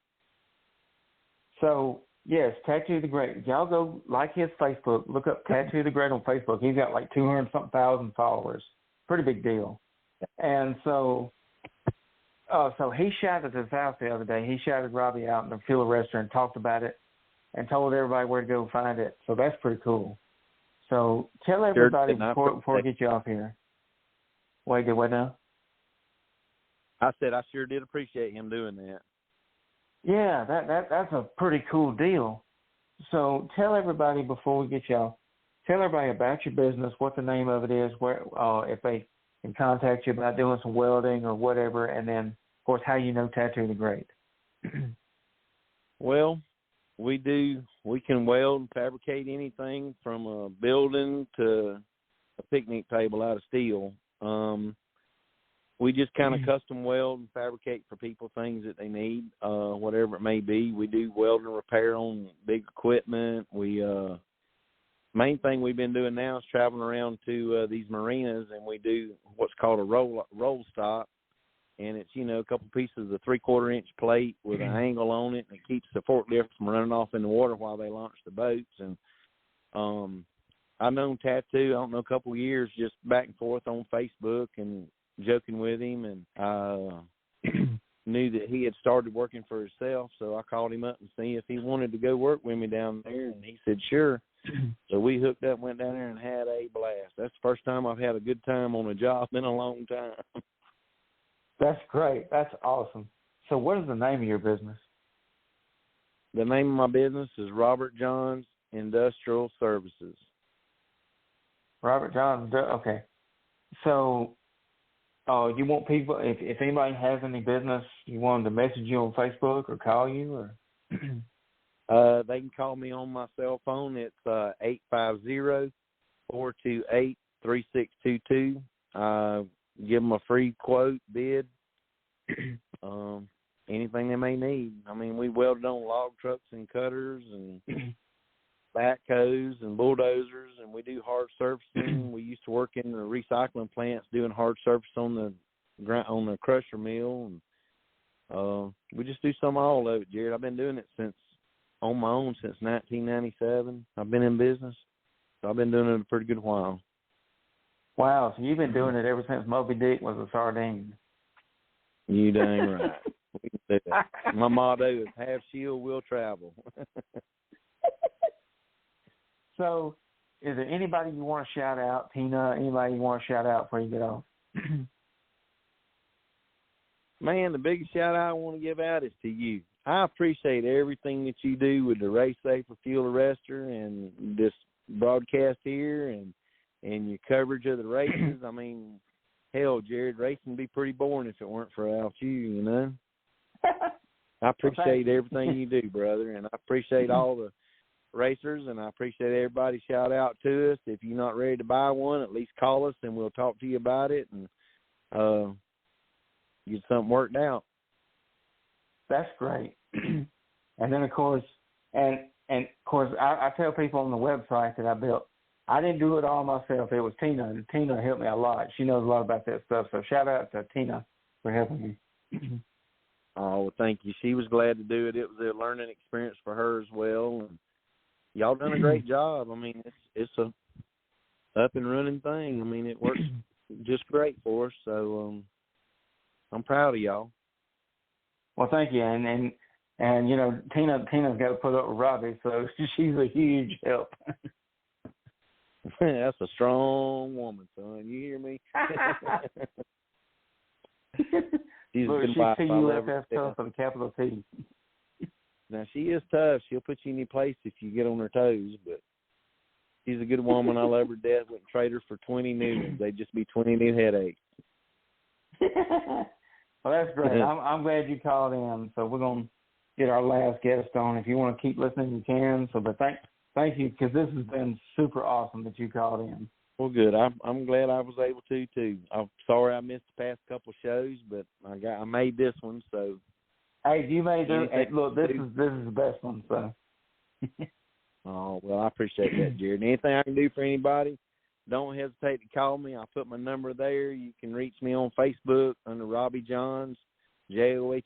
So, yes, Tattoo the Great. Y'all go like his Facebook. Look up Tattoo the Great on Facebook. He's got like 200-something thousand followers. Pretty big deal. And so he shouted us out the other day. He shouted Robbie out in the fuel arrestor and talked about it and told everybody where to go find it. So that's pretty cool. So tell everybody before I get you off here. What now? I said I sure did appreciate him doing that. Yeah, that's a pretty cool deal. So tell everybody before we get y'all, tell everybody about your business, what the name of it is, where if they can contact you about doing some welding or whatever, and then, of course, how you know Tattoo the Great. Well, we can weld and fabricate anything from a building to a picnic table out of steel. we just kind of custom weld and fabricate for people things that they need, whatever it may be. We do weld and repair on big equipment. We main thing we've been doing now is traveling around to these marinas, and we do what's called a roll stop, and it's, you know, a couple pieces of 3/4 inch plate with an angle on it, and it keeps the forklift from running off in the water while they launch the boats. And I've known Tattoo, I don't know, a couple of years, just back and forth on Facebook and joking with him, and I knew that he had started working for himself, so I called him up and see if he wanted to go work with me down there, and he said sure. So we hooked up, went down there, and had a blast. That's the first time I've had a good time on a job in a long time. That's great. That's awesome. So what is the name of your business? The name of my business is Robert Johns Industrial Services. Robert Johns, okay. So you want people, if anybody has any business, you want them to message you on Facebook or call you? Or they can call me on my cell phone. It's 850-428-3622. Give them a free quote, bid, anything they may need. I mean, we welded on log trucks and cutters and backhoes and bulldozers, and we do hard surfacing. We used to work in the recycling plants doing hard surface on the crusher mill, and we just do some of all of it, Jared. I've been doing it on my own since 1997. I've been in business, so I've been doing it a pretty good while. Wow, so you've been doing it ever since Moby Dick was a sardine. You dang right. We can do it. My motto is have shield, will travel. So, is there anybody you want to shout out, Tina? Anybody you want to shout out before you get off? Man, the biggest shout out I want to give out is to you. I appreciate everything that you do with the Race Safer Fuel Arrestor and this broadcast here and your coverage of the races. I mean, hell, Jared, racing would be pretty boring if it weren't for you, you know? I appreciate everything you do, brother, and I appreciate all the racers, and I appreciate everybody shout out to us. If you're not ready to buy one, at least call us and we'll talk to you about it and get something worked out. That's great. And then of course I tell people on the website that I built, I didn't do it all myself. It was Tina, and Tina helped me a lot. She knows a lot about that stuff. So shout out to Tina for helping me. Oh, well, thank you. She was glad to do it. It was a learning experience for her as well. And y'all done a great job. I mean, it's a up and running thing. I mean, it works just great for us. So I'm proud of y'all. Well, thank you. And you know, Tina's got to put up with Robbie, so she's a huge help. That's a strong woman, son. You hear me? She's Look, been she's TUFF tough with a capital T. Now, she is tough. She'll put you in your place if you get on her toes, but she's a good woman. I love her to death. Wouldn't trade her for 20 new ones. They'd just be 20 new headaches. Well, that's great. I'm glad you called in. So we're going to get our last guest on. If you want to keep listening, you can. So, but thank you, because this has been super awesome that you called in. Well, good. I'm glad I was able to too. I'm sorry I missed the past couple shows, but I made this one. So, hey, you made it. Hey, look, this is the best one. So, oh well, I appreciate that, Jared. Anything I can do for anybody, don't hesitate to call me. I'll put my number there. You can reach me on Facebook under Robbie Johns. Johns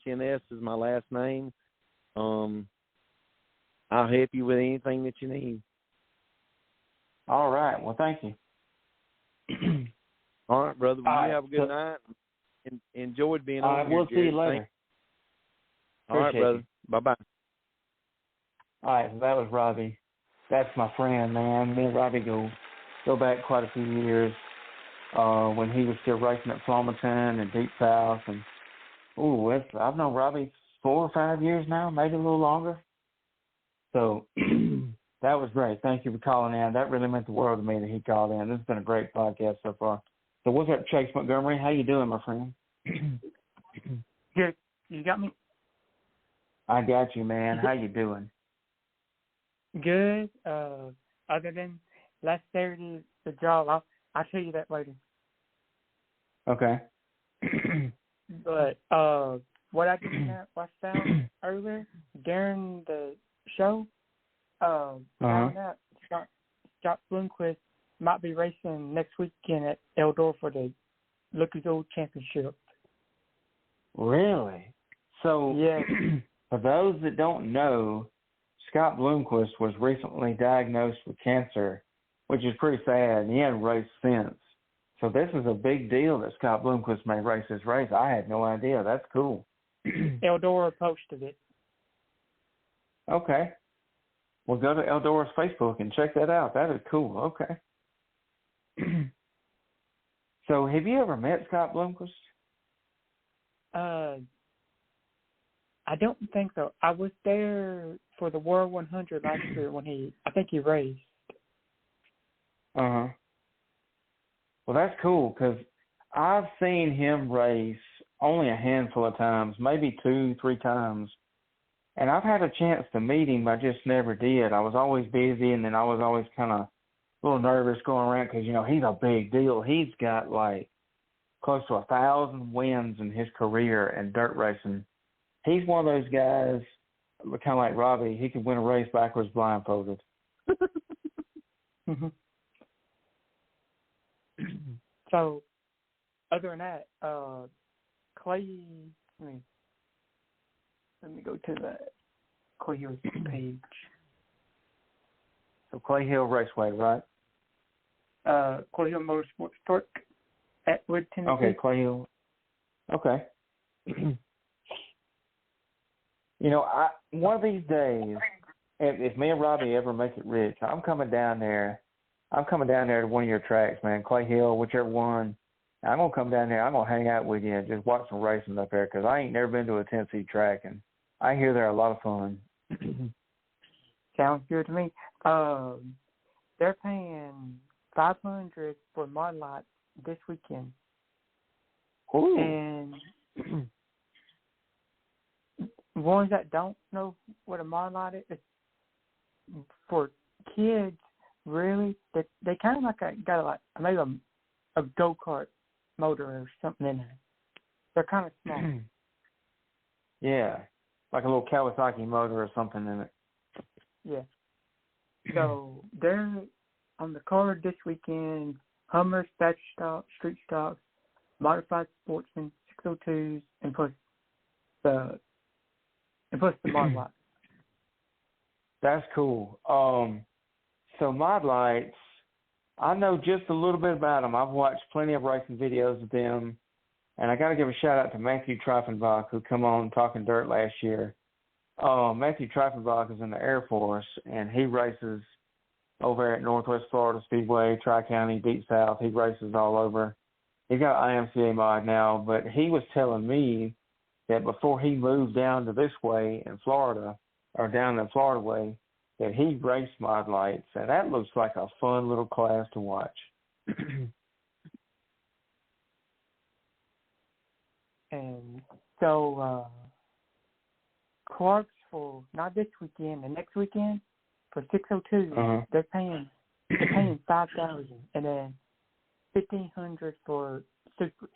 is my last name. I'll help you with anything that you need. All right. Well, thank you. All right, brother. Well, you have a good so, night. Enjoyed being on here. We'll see you later. All right, brother. Bye-bye. All right, so that was Robbie. That's my friend, man. Me and Robbie go back quite a few years when he was still racing at Flomaton and Deep South. And I've known Robbie 4 or 5 years now, maybe a little longer. So that was great. Thank you for calling in. That really meant the world to me that he called in. This has been a great podcast so far. So what's up, Chase Montgomery? How you doing, my friend? Good. You got me? I got you, man. How you doing? Good. Other than last Saturday, the job, I'll tell you that later. Okay. But what I found earlier during the show, found out Scott Bloomquist might be racing next weekend at Eldora for the Lucas Oil Championship. Really? So, yeah. For those that don't know, Scott Bloomquist was recently diagnosed with cancer, which is pretty sad, and he hadn't raced since. So this is a big deal that Scott Bloomquist may race this race. I had no idea. That's cool. Eldora posted it. Okay. Well, go to Eldora's Facebook and check that out. That is cool. Okay. So have you ever met Scott Bloomquist? I don't think so. I was there for the World 100 last year when I think he raced. Uh-huh. Well, that's cool because I've seen him race only a handful of times, maybe 2-3 times. And I've had a chance to meet him. I just never did. I was always busy, and then I was always kind of a little nervous going around because, he's a big deal. He's got like close to 1,000 wins in his career in dirt racing. He's one of those guys, kind of like Robbie. He could win a race backwards blindfolded. So, other than that, Clay, let me go to the Clay Hill's page. So Clay Hill Raceway, right? Clay Hill Motorsports Park, Atwood, Tennessee. Okay, Clay Hill. Okay. One of these days, if me and Robbie ever make it rich, I'm coming down there to one of your tracks, man, Clay Hill, whichever one. I'm going to come down there. I'm going to hang out with you and just watch some racing up there because I ain't never been to a Tennessee track, and I hear they're a lot of fun. Sounds good to me. They're paying $500 for mod lots this weekend. Ooh. And ones that don't know what a mod lot is, for kids, really, they kind of got maybe a go-kart motor or something in there. They're kind of small. Yeah, like a little Kawasaki motor or something in it. Yeah. So they're on the card this weekend: Hummers, Batch Stock, Street Stocks, Modified Sportsman, 602s, and plus the mod lights. That's cool. So mod lights, I know just a little bit about them. I've watched plenty of racing videos of them, and I got to give a shout out to Matthew Treifenbach, who come on Talking Dirt last year. Matthew Treifenbach is in the Air Force, and he races over at Northwest Florida Speedway, Tri-County, Deep South. He races all over. He's got IMCA mod now, but he was telling me that before he moved down to this way in Florida, or down the Florida way, that he raced mod lights, and that looks like a fun little class to watch. And so Clarksville, not this weekend, the next weekend, for 602, they're paying $5,000, and then $1,500 for supers.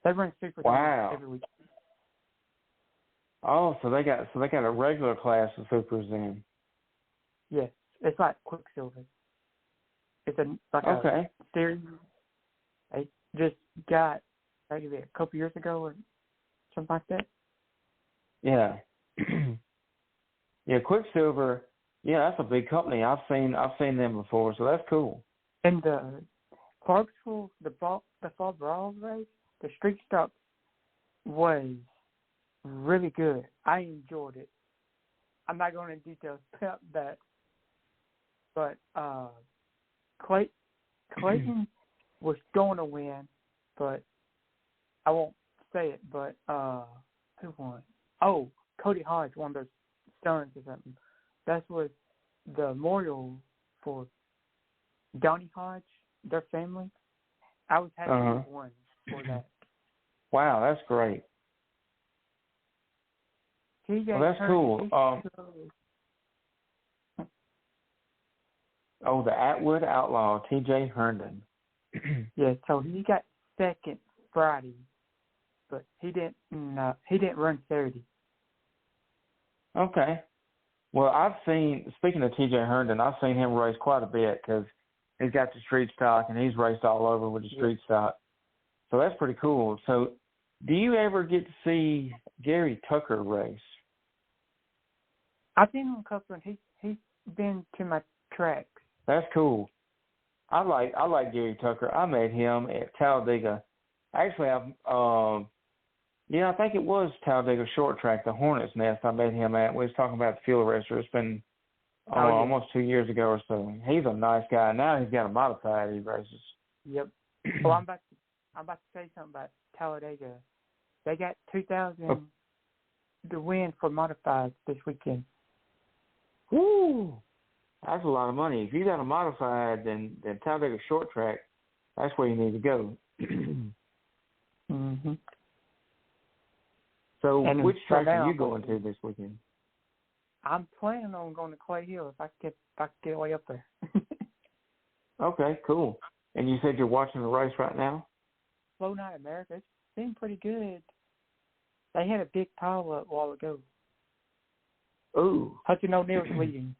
They run supers every week. Oh, so they got a regular class of supers then. Yes, it's like Quicksilver. It's a series they just got maybe a couple years ago or something like that. Yeah. Yeah, Quicksilver. Yeah, that's a big company. I've seen them before, so that's cool. And the Clarksville, the Fall Brawl race, the Street Stock was really good. I enjoyed it. I'm not going into details about that, but Clayton was going to win, but I won't say it. But who won? Oh, Cody Hodge, one of those sons or something. That was the memorial for Donnie Hodge, their family. I was happy to win for that. Wow, that's great. Well, that's cool. The Atwood Outlaw, T.J. Herndon. Yeah, so he got second Friday, but he didn't run Saturday. Okay. Well, speaking of TJ Herndon, I've seen him race quite a bit because he's got the street stock and he's raced all over with the street stock. So that's pretty cool. So do you ever get to see Gary Tucker race? I've seen him a couple, and he's been to my tracks. That's cool. I like Gary Tucker. I met him at Talladega. Actually, I think it was Talladega Short Track, the Hornet's Nest. I met him at. We was talking about the field racer. It's been almost 2 years ago or so. He's a nice guy. Now he's got a modified he races. Yep. Well, I'm about to say something about Talladega. They got 2,000 to win for modifieds this weekend. Woo! That's a lot of money. If you got a modified, then Talladega Short Track, that's where you need to go. Mm-hmm. So which track are are you going to this weekend? I'm planning on going to Clay Hill if I can get way up there. Okay, cool. And you said you're watching the race right now? Slow Night America. It's been pretty good. They had a big pile up a while ago. Ooh. Hudson O'Neill's leading.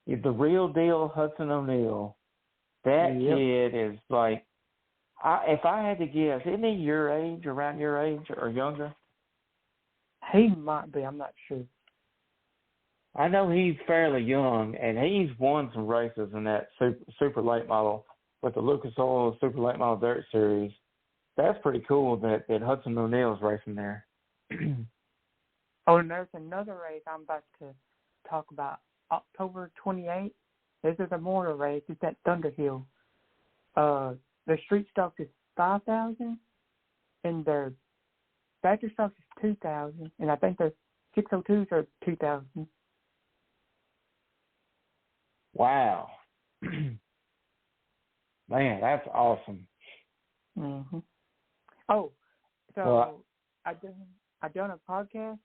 The real deal Hudson O'Neill. That kid is like, if I had to guess, isn't he your age, around your age, or younger? He might be. I'm not sure. I know he's fairly young, and he's won some races in that super late model with the Lucas Oil Super Late Model Dirt Series. That's pretty cool that Hudson O'Neill's racing there. Oh, and there's another race I'm about to talk about. October 28th. This is a motor race. It's at Thunderhill. The street stock is 5,000, and their factory stock is 2,000, and I think the 602s are 2,000. Wow. Man, that's awesome. Mm-hmm. Oh, so I done a podcast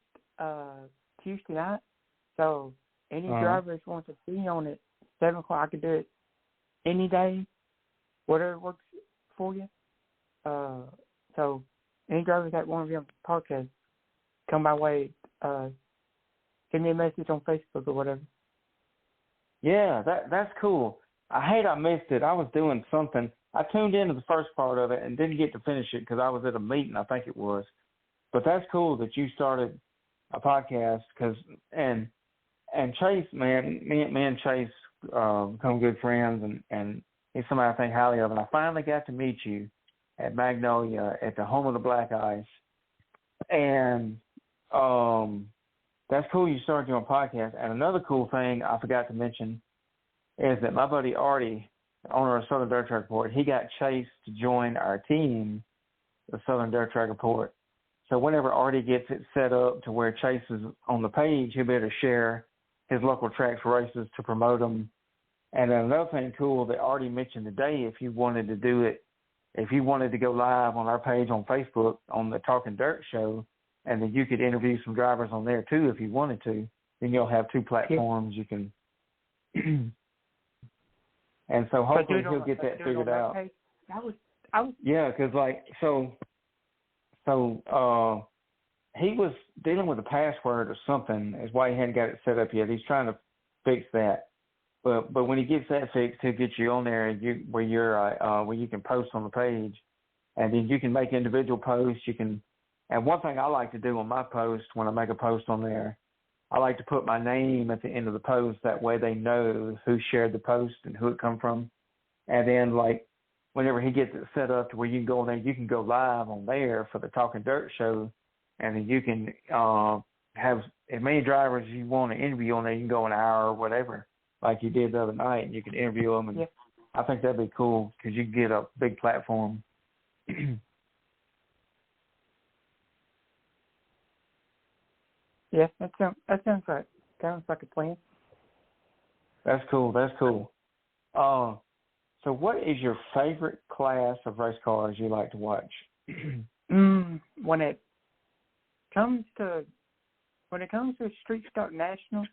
Tuesday night. So any drivers want to be on it 7 o'clock, I can do it any day, whatever works for you. So any drivers that want to be on the podcast, come my way. Send me a message on Facebook or whatever. Yeah, that's cool. I hate I missed it. I was doing something. I tuned into the first part of it and didn't get to finish it because I was at a meeting, I think it was. But that's cool that you started a podcast and Chase, man, me and Chase become good friends, and he's somebody I think highly of. And I finally got to meet you at Magnolia at the home of the Black Ice. And that's cool you started doing a podcast. And another cool thing I forgot to mention is that my buddy Artie, owner of Southern Dirt Track Report, he got Chase to join our team, the Southern Dirt Track Report. So whenever Artie gets it set up to where Chase is on the page, he'll be able to share his local tracks races to promote them. And then another thing cool that Artie mentioned today, if you wanted to do it, if you wanted to go live on our page on Facebook on the Talking Dirt show, and then you could interview some drivers on there too if you wanted to, then you'll have two platforms you can. And so hopefully he'll get that figured out. Yeah, because he was dealing with a password or something. Is why he hadn't got it set up yet. He's trying to fix that. But when he gets that fixed, he'll get you on there where you can post on the page, and then you can make individual posts. You can. And one thing I like to do on my post when I make a post on there, I like to put my name at the end of the post. That way they know who shared the post and who it come from. And then like whenever he gets it set up to where you can go on there, you can go live on there for the Talking Dirt show, and then you can have as many drivers as you want to interview on there. You can go an hour or whatever, like you did the other night, and you can interview them. And I think that'd be cool because you can get a big platform. Yeah, that sounds right. Sounds like a plan. That's cool. So what is your favorite class of race cars you like to watch? When it comes to Street Stock National,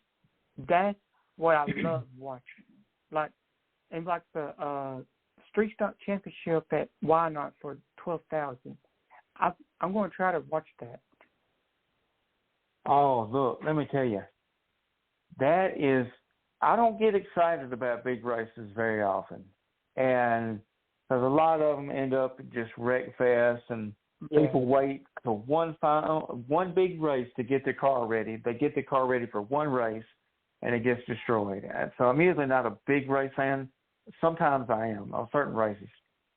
that's what I love watching. Like the Street Stock Championship at Wynot for $12,000. I'm going to try to watch that. Oh, look, let me tell you. That is, I don't get excited about big races very often. And because a lot of them end up just wreck fest, and people wait for one big race to get their car ready. They get their car ready for one race, and it gets destroyed. And so I'm usually not a big race fan. Sometimes I am on certain races.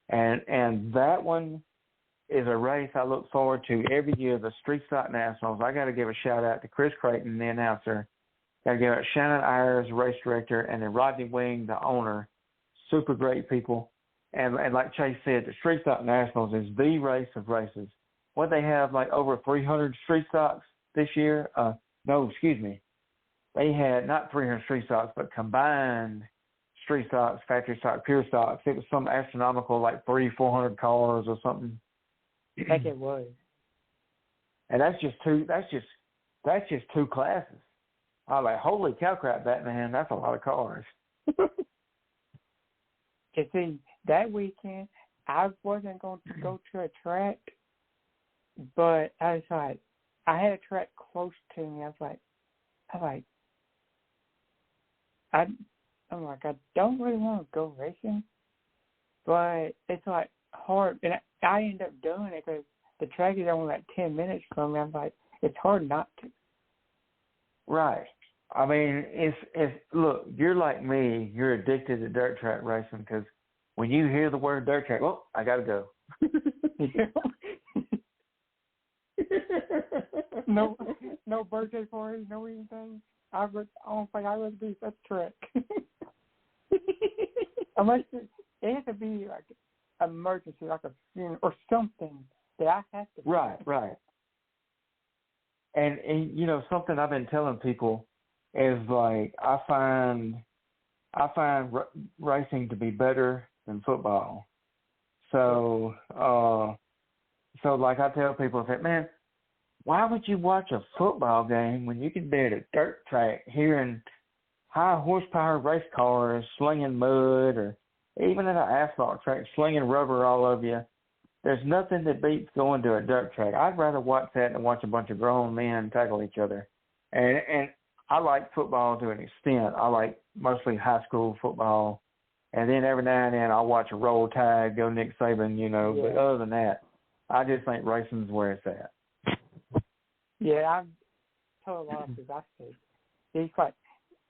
And that one is a race I look forward to every year, the Street Stock Nationals. I got to give a shout-out to Chris Creighton, the announcer. Got to give it Shannon Ayers, race director, and then Rodney Wing, the owner. Super great people. And like Chase said, the Street Stock Nationals is the race of races. What they have, like over 300 street stocks this year? No, excuse me. They had not 300 street stocks, but combined street stocks, factory stock, pure stocks. It was some astronomical, like 300-400 cars or something. Heck, it was. And that's just two classes. I was like, holy cow crap, Batman, that's a lot of cars. You see, that weekend, I wasn't going to go to a track, but I was like, I had a track close to me. I'm like, I don't really want to go racing, but it's like hard, and I end up doing it because the track is only like 10 minutes from me. I'm like, it's hard not to. Right. I mean, it's look, you're like me. You're addicted to dirt track racing because when you hear the word dirt track, well, I got to go. No birthday parties, no anything. I don't think I would be such a track. Unless it has to be like an emergency, like a funeral or something that I have to. Right. And you know, something I've been telling people is like I find racing to be better than football. So like I tell people, I say, man, why would you watch a football game when you can be at a dirt track hearing high horsepower race cars slinging mud, or even at an asphalt track slinging rubber all over you? There's nothing that beats going to a dirt track. I'd rather watch that than watch a bunch of grown men tackle each other. And I like football to an extent. I like mostly high school football. And then every now and then I'll watch a roll tide, go Nick Saban, you know. Yeah. But other than that, I just think racing's where it's at. Yeah, I've told a lot of people, I said, it's like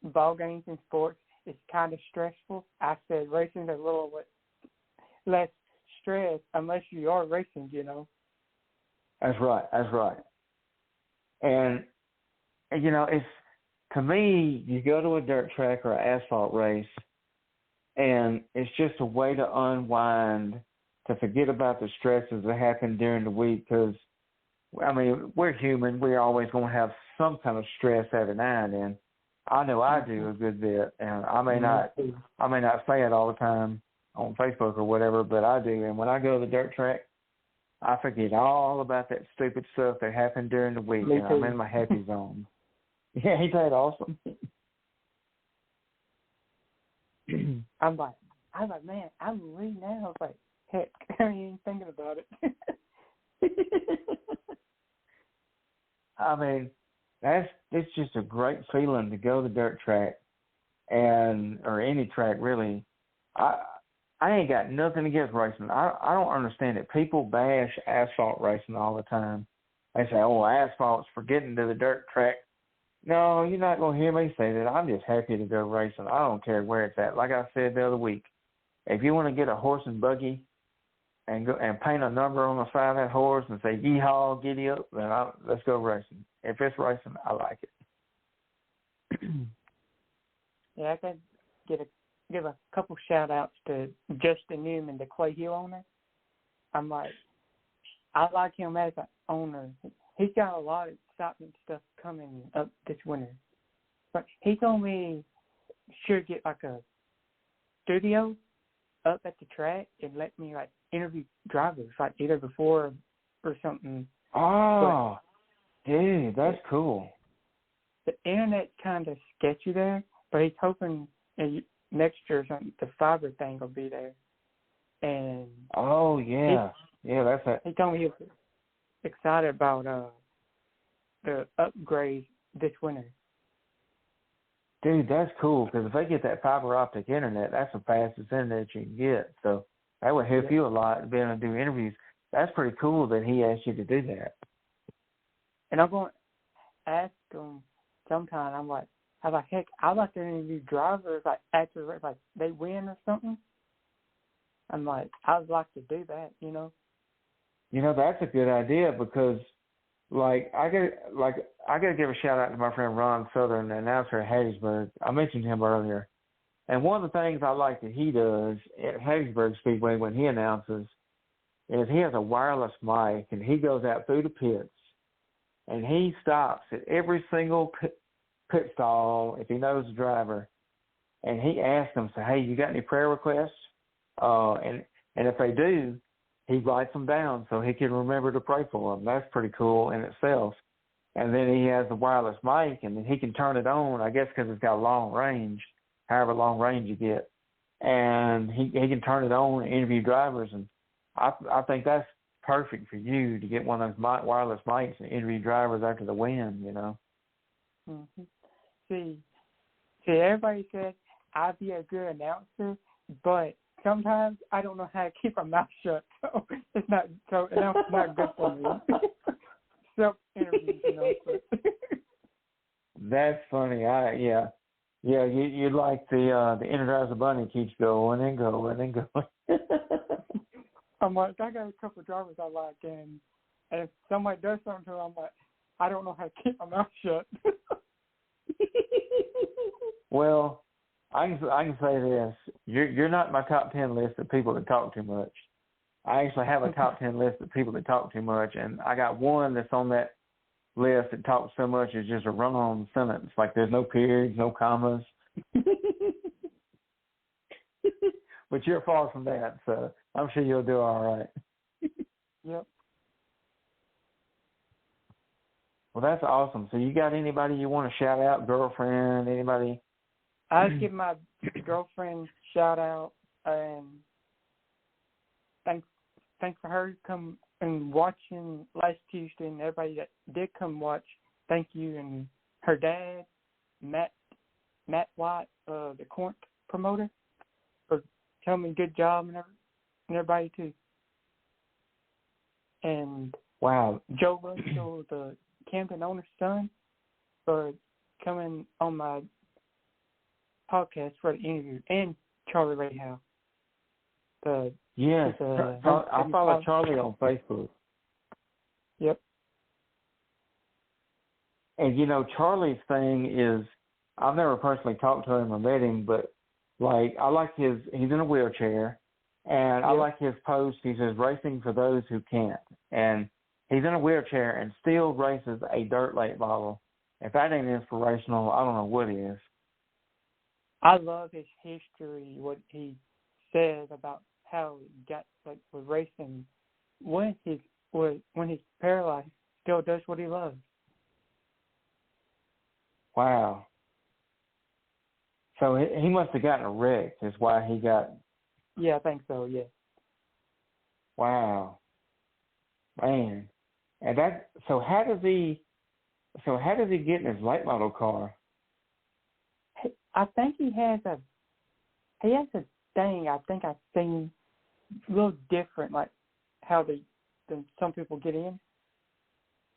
ball games and sports, it's kind of stressful. I said racing's a little bit less stress unless you are racing, you know. That's right. And you know, it's, to me, you go to a dirt track or an asphalt race, and it's just a way to unwind, to forget about the stresses that happen during the week. Because, I mean, we're human. We're always going to have some kind of stress every now and then. I know I do a good bit, and I may not say it all the time on Facebook or whatever, but I do. And when I go to the dirt track, I forget all about that stupid stuff that happened during the week, and I'm in my happy zone. Yeah, ain't that awesome? I'm like, man, I'm reading now. I was like, heck, I ain't even thinking about it. I mean, it's just a great feeling to go to the dirt track, or any track really. I ain't got nothing against racing. I don't understand it. People bash asphalt racing all the time. They say, oh, asphalt's for getting to the dirt track. No, you're not going to hear me say that. I'm just happy to go racing. I don't care where it's at. Like I said the other week, if you want to get a horse and buggy and go and paint a number on the side of that horse and say, yeehaw, giddy up, then let's go racing. If it's racing, I like it. Yeah, I could give a couple shout-outs to Justin Newman, the Clay Hill owner. I'm like, I like him as an owner. He's got a lot of excitement stuff coming up this winter. But he told me should get like a studio up at the track and let me like interview drivers, like either before or something. Oh, dude, that's cool. The internet's kind of sketchy there, but he's hoping next year or something the fiber thing will be there. And oh yeah, that's it. He told me excited about the upgrade this winter. Dude, that's cool, because if they get that fiber optic internet, that's the fastest internet you can get. So that would help you a lot being able to do interviews. That's pretty cool that he asked you to do that. And I'm going to ask him sometime. I was like, heck, I'd like to interview drivers, like, after, like, they win or something. I'm like, I'd like to do that, you know? You know, that's a good idea, because I gotta give a shout out to my friend Ron Southern, the announcer at Hattiesburg. I mentioned him earlier. And one of the things I like that he does at Hattiesburg Speedway when he announces is he has a wireless mic, and he goes out through the pits, and he stops at every single pit stall if he knows the driver, and he asks them, say, hey, you got any prayer requests? And if they do, he writes them down so he can remember to pray for them. That's pretty cool in itself. And then he has the wireless mic, and then he can turn it on, I guess because it's got a long range, however long range you get. And he can turn it on and interview drivers. And I think that's perfect for you to get one of those wireless mics and interview drivers after the win, you know. Mm-hmm. See, everybody says I'd be a good announcer, but sometimes I don't know how to keep my mouth shut, so it's not good for me. Self-interviews, you know. That's funny. Yeah. You like the Energizer Bunny keeps going and going and going. I'm like, I got a couple of drivers I like, and if somebody does something to them, I'm like, I don't know how to keep my mouth shut. Well, I can say this: you're not in my top 10 list of people that talk too much. I actually have a top 10 list of people that talk too much, and I got one that's on that list that talks so much it's just a run-on sentence, like there's no periods, no commas. But you're far from that, so I'm sure you'll do all right. Yep. Well, that's awesome. So you got anybody you want to shout out, girlfriend, anybody? I'd give my girlfriend a shout out, and thanks for her come and watching last Tuesday, and everybody that did come watch. Thank you, and her dad, Matt White, the Corinth promoter, for telling me good job, and everybody too. And wow, Joe Russell, the Camden owner's son, for coming on my podcast for the interview, and Charlie Rahal. Yes, I follow Charlie on Facebook. Yep. And you know, Charlie's thing is, I've never personally talked to him or met him, but like I like he's in a wheelchair, and I like his post. He says racing for those who can't, and he's in a wheelchair and still races a dirt late model. If that ain't inspirational, I don't know what is. I love his history, what he says about how he got with racing. When he's paralyzed, still does what he loves. Wow. So he must have gotten a wreck. Is why he got. Yeah, I think so. Yeah. Wow. Man, and that. So how does he get in his late model car? I think he has a thing. I think I've seen a little different, like how than some people get in.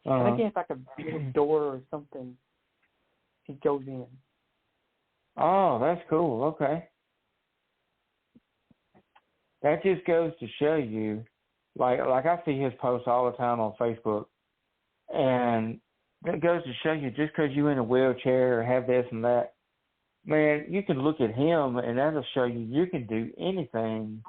Uh-huh. I think he has like a little door or something. He goes in. Oh, that's cool. Okay. That just goes to show you, like I see his posts all the time on Facebook, and that goes to show you just because you're in a wheelchair or have this and that, man, you can look at him and that'll show you can do anything,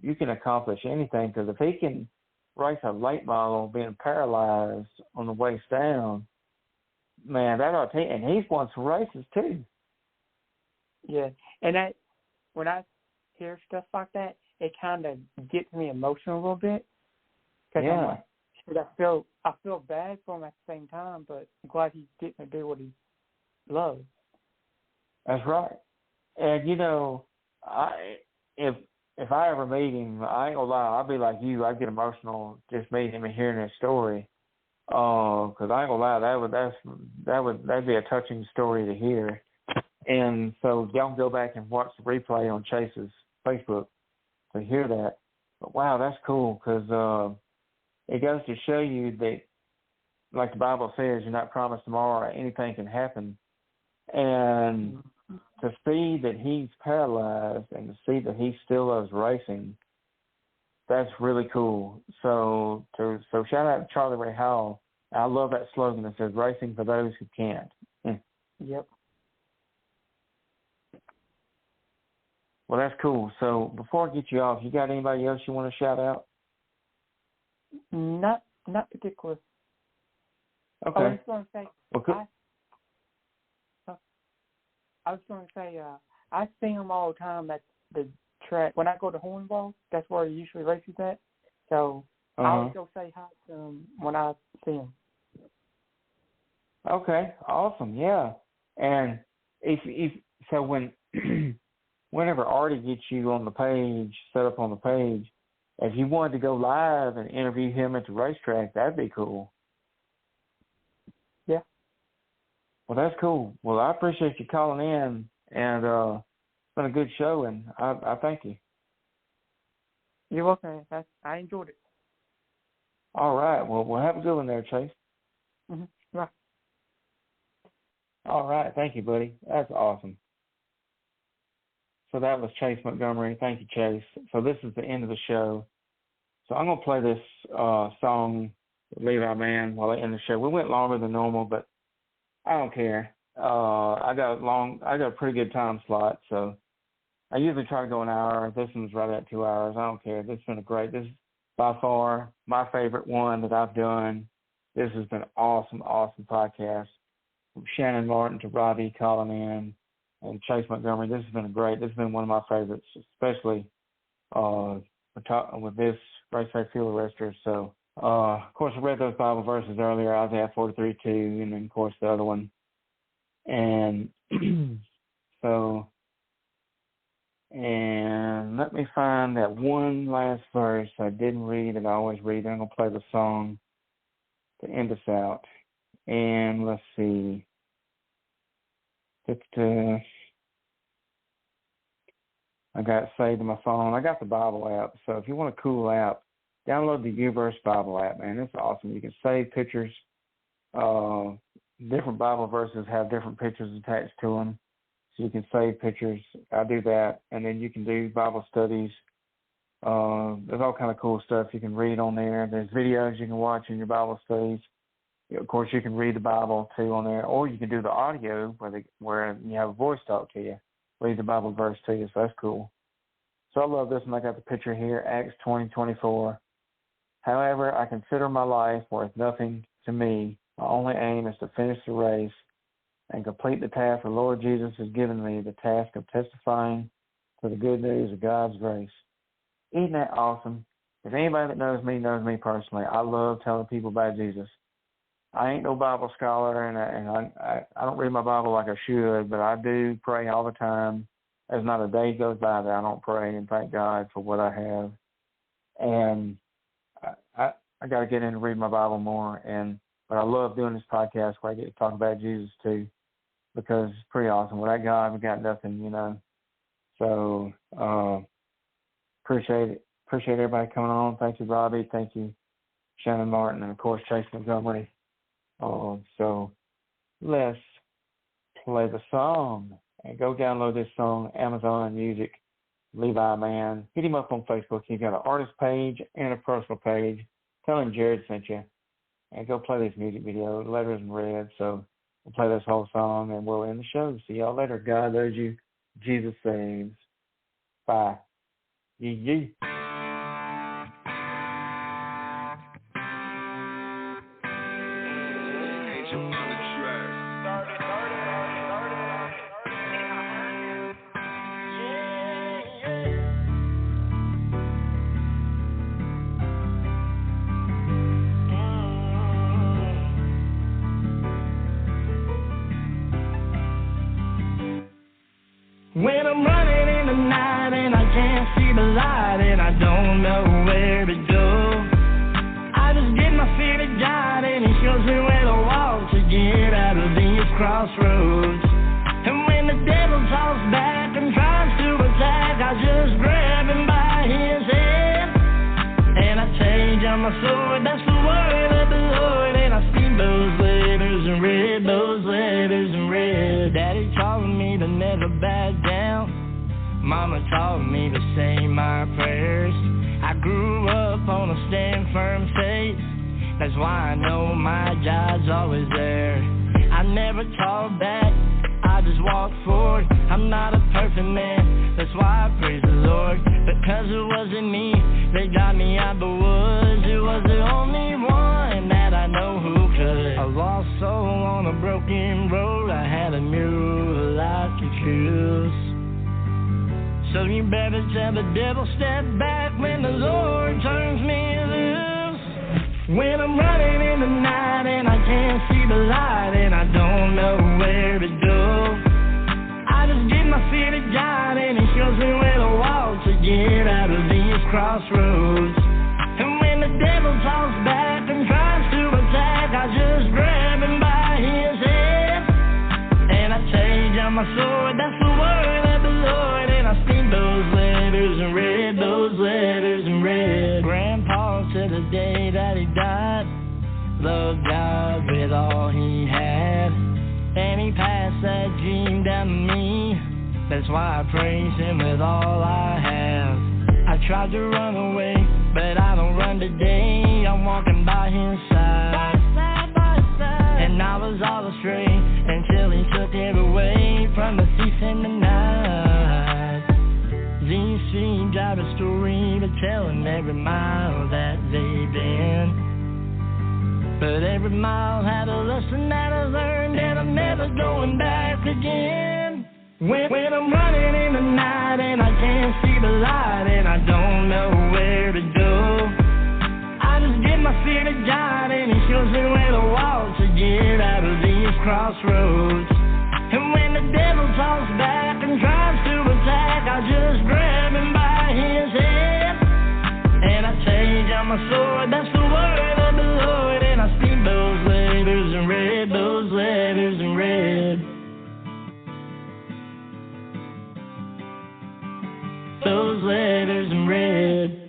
you can accomplish anything, because if he can race a late model being paralyzed on the waist down, man, that ought to, and he's won some races too. Yeah, and when I hear stuff like that, it kind of gets me emotional a little bit. Yeah. I feel bad for him at the same time, but I'm glad he's getting to do what he loves. That's right. And you know, if I ever meet him, I ain't gonna lie, I'll be like you. I get emotional just meeting him and hearing his story. Because I ain't gonna lie, that'd be a touching story to hear. And so y'all can go back and watch the replay on Chase's Facebook to hear that. But wow, that's cool, because it goes to show you that, like the Bible says, you're not promised tomorrow, anything can happen. And to see that he's paralyzed and to see that he still loves racing, that's really cool. So shout out to Charlie Ray Howell. I love that slogan that says, "Racing for those who can't." Yep. Well, that's cool. So before I get you off, you got anybody else you want to shout out? Not particular. Okay. I was going to say, well, cool. I see him all the time at the track. When I go to Hornball, that's where he usually races at. So I always go say hi to him when I see him. Okay, awesome, yeah. And whenever Artie gets you on the page, set up on the page, if you wanted to go live and interview him at the racetrack, that'd be cool. Yeah. Well, that's cool. Well, I appreciate you calling in, and it's been a good show, and I thank you. You're welcome. I enjoyed it. All right. Well, we'll have a good one there, Chase. Mm-hmm. Right. All right. Thank you, buddy. That's awesome. So that was Chase Montgomery. Thank you, Chase. So this is the end of the show. So I'm going to play this song, Levi Man, while I end the show. We went longer than normal, but I don't care. I got a pretty good time slot, so I usually try to go an hour. This one's right at 2 hours. I don't care. This has been this is by far my favorite one that I've done. This has been an awesome podcast. From Shannon Martin to Robbie calling in and Chase Montgomery. This has been one of my favorites, especially with this Racetrack Fuel Arrester. So, of course, I read those Bible verses earlier, Isaiah 43:2, and then, of course, the other one. And and let me find that one last verse I didn't read that I always read. I'm going to play the song to end us out. And let's see. I got it saved in my phone. I got the Bible app. So if you want a cool app, download the Uverse Bible app, man. It's awesome. You can save pictures. Different Bible verses have different pictures attached to them. So you can save pictures. I do that. And then you can do Bible studies. There's all kind of cool stuff you can read on there. There's videos you can watch in your Bible studies. Of course, you can read the Bible, too, on there. Or you can do the audio where you have a voice talk to you, read the Bible verse to you. So that's cool. So I love this one. I got the picture here, Acts 20:24. However, I consider my life worth nothing to me. My only aim is to finish the race and complete the task the Lord Jesus has given me, the task of testifying to the good news of God's grace. Isn't that awesome? If anybody that knows me personally, I love telling people about Jesus. I ain't no Bible scholar, and I don't read my Bible like I should, but I do pray all the time. There's not a day goes by that I don't pray and thank God for what I have. And I got to get in and read my Bible more. But I love doing this podcast where I get to talk about Jesus too, because it's pretty awesome. Without God, we got nothing, you know. So appreciate it. Appreciate everybody coming on. Thank you, Robbie. Thank you, Shannon Martin, and of course Chase Montgomery. So let's play the song and go download this song, Amazon Music, Levi Man. Hit him up on Facebook. He's got an artist page and a personal page. Tell him Jared sent you. And go play this music video, Letters in Red. So we'll play this whole song and we'll end the show. See y'all later. God loves you. Jesus saves. Bye. Yee. When I'm running in the night and I can't see the light and I don't know where to go, I just get my feet to God and He shows crossroads. And when the devil talks back and tries to attack, I just grab him by his head. And I change on my sword, that's the word of the Lord. And I see those letters in red, those letters in red. Daddy taught me to never back down. Mama taught me to say my prayers. I grew up on a stand firm faith. That's why I know my God's always there. I never talk back, I just walk forward. I'm not a perfect man, that's why I praise the Lord. Because it wasn't me that got me out the woods. It was the only one that I know who could. A lost soul on a broken road. I had a mule I could choose. So you better tell the devil step back when the Lord turns me loose. When I'm running in the night and I can't see the light and I don't know where to go, I just give my fear to God and He shows me where to walk to get out of these crossroads. And when the devil talks back and tries to attack, I just grab him by his head. And I change on my sword, that's the word of the Lord. And I speak those letters in red, those letters in red. Grandpa said the day that he died, loved God with all he had. And he passed that dream down to me. That's why I praise him with all I have. I tried to run away, but I don't run today. I'm walking by his side. And I was all astray until he took it away from the thief in the night. These streets got a story to tell in every mile that they've been. But every mile had a lesson that I learned, and I'm never going back again. When I'm running in the night and I can't see the light and I don't know where to go, I just give my fear to God and He shows me where to walk to get out of these crossroads. And when the devil talks back and tries to attack, I just grab him by his head. And I change on my sword, that's the word of the Lord. And I speak those letters in red, those letters in red. Those letters in red.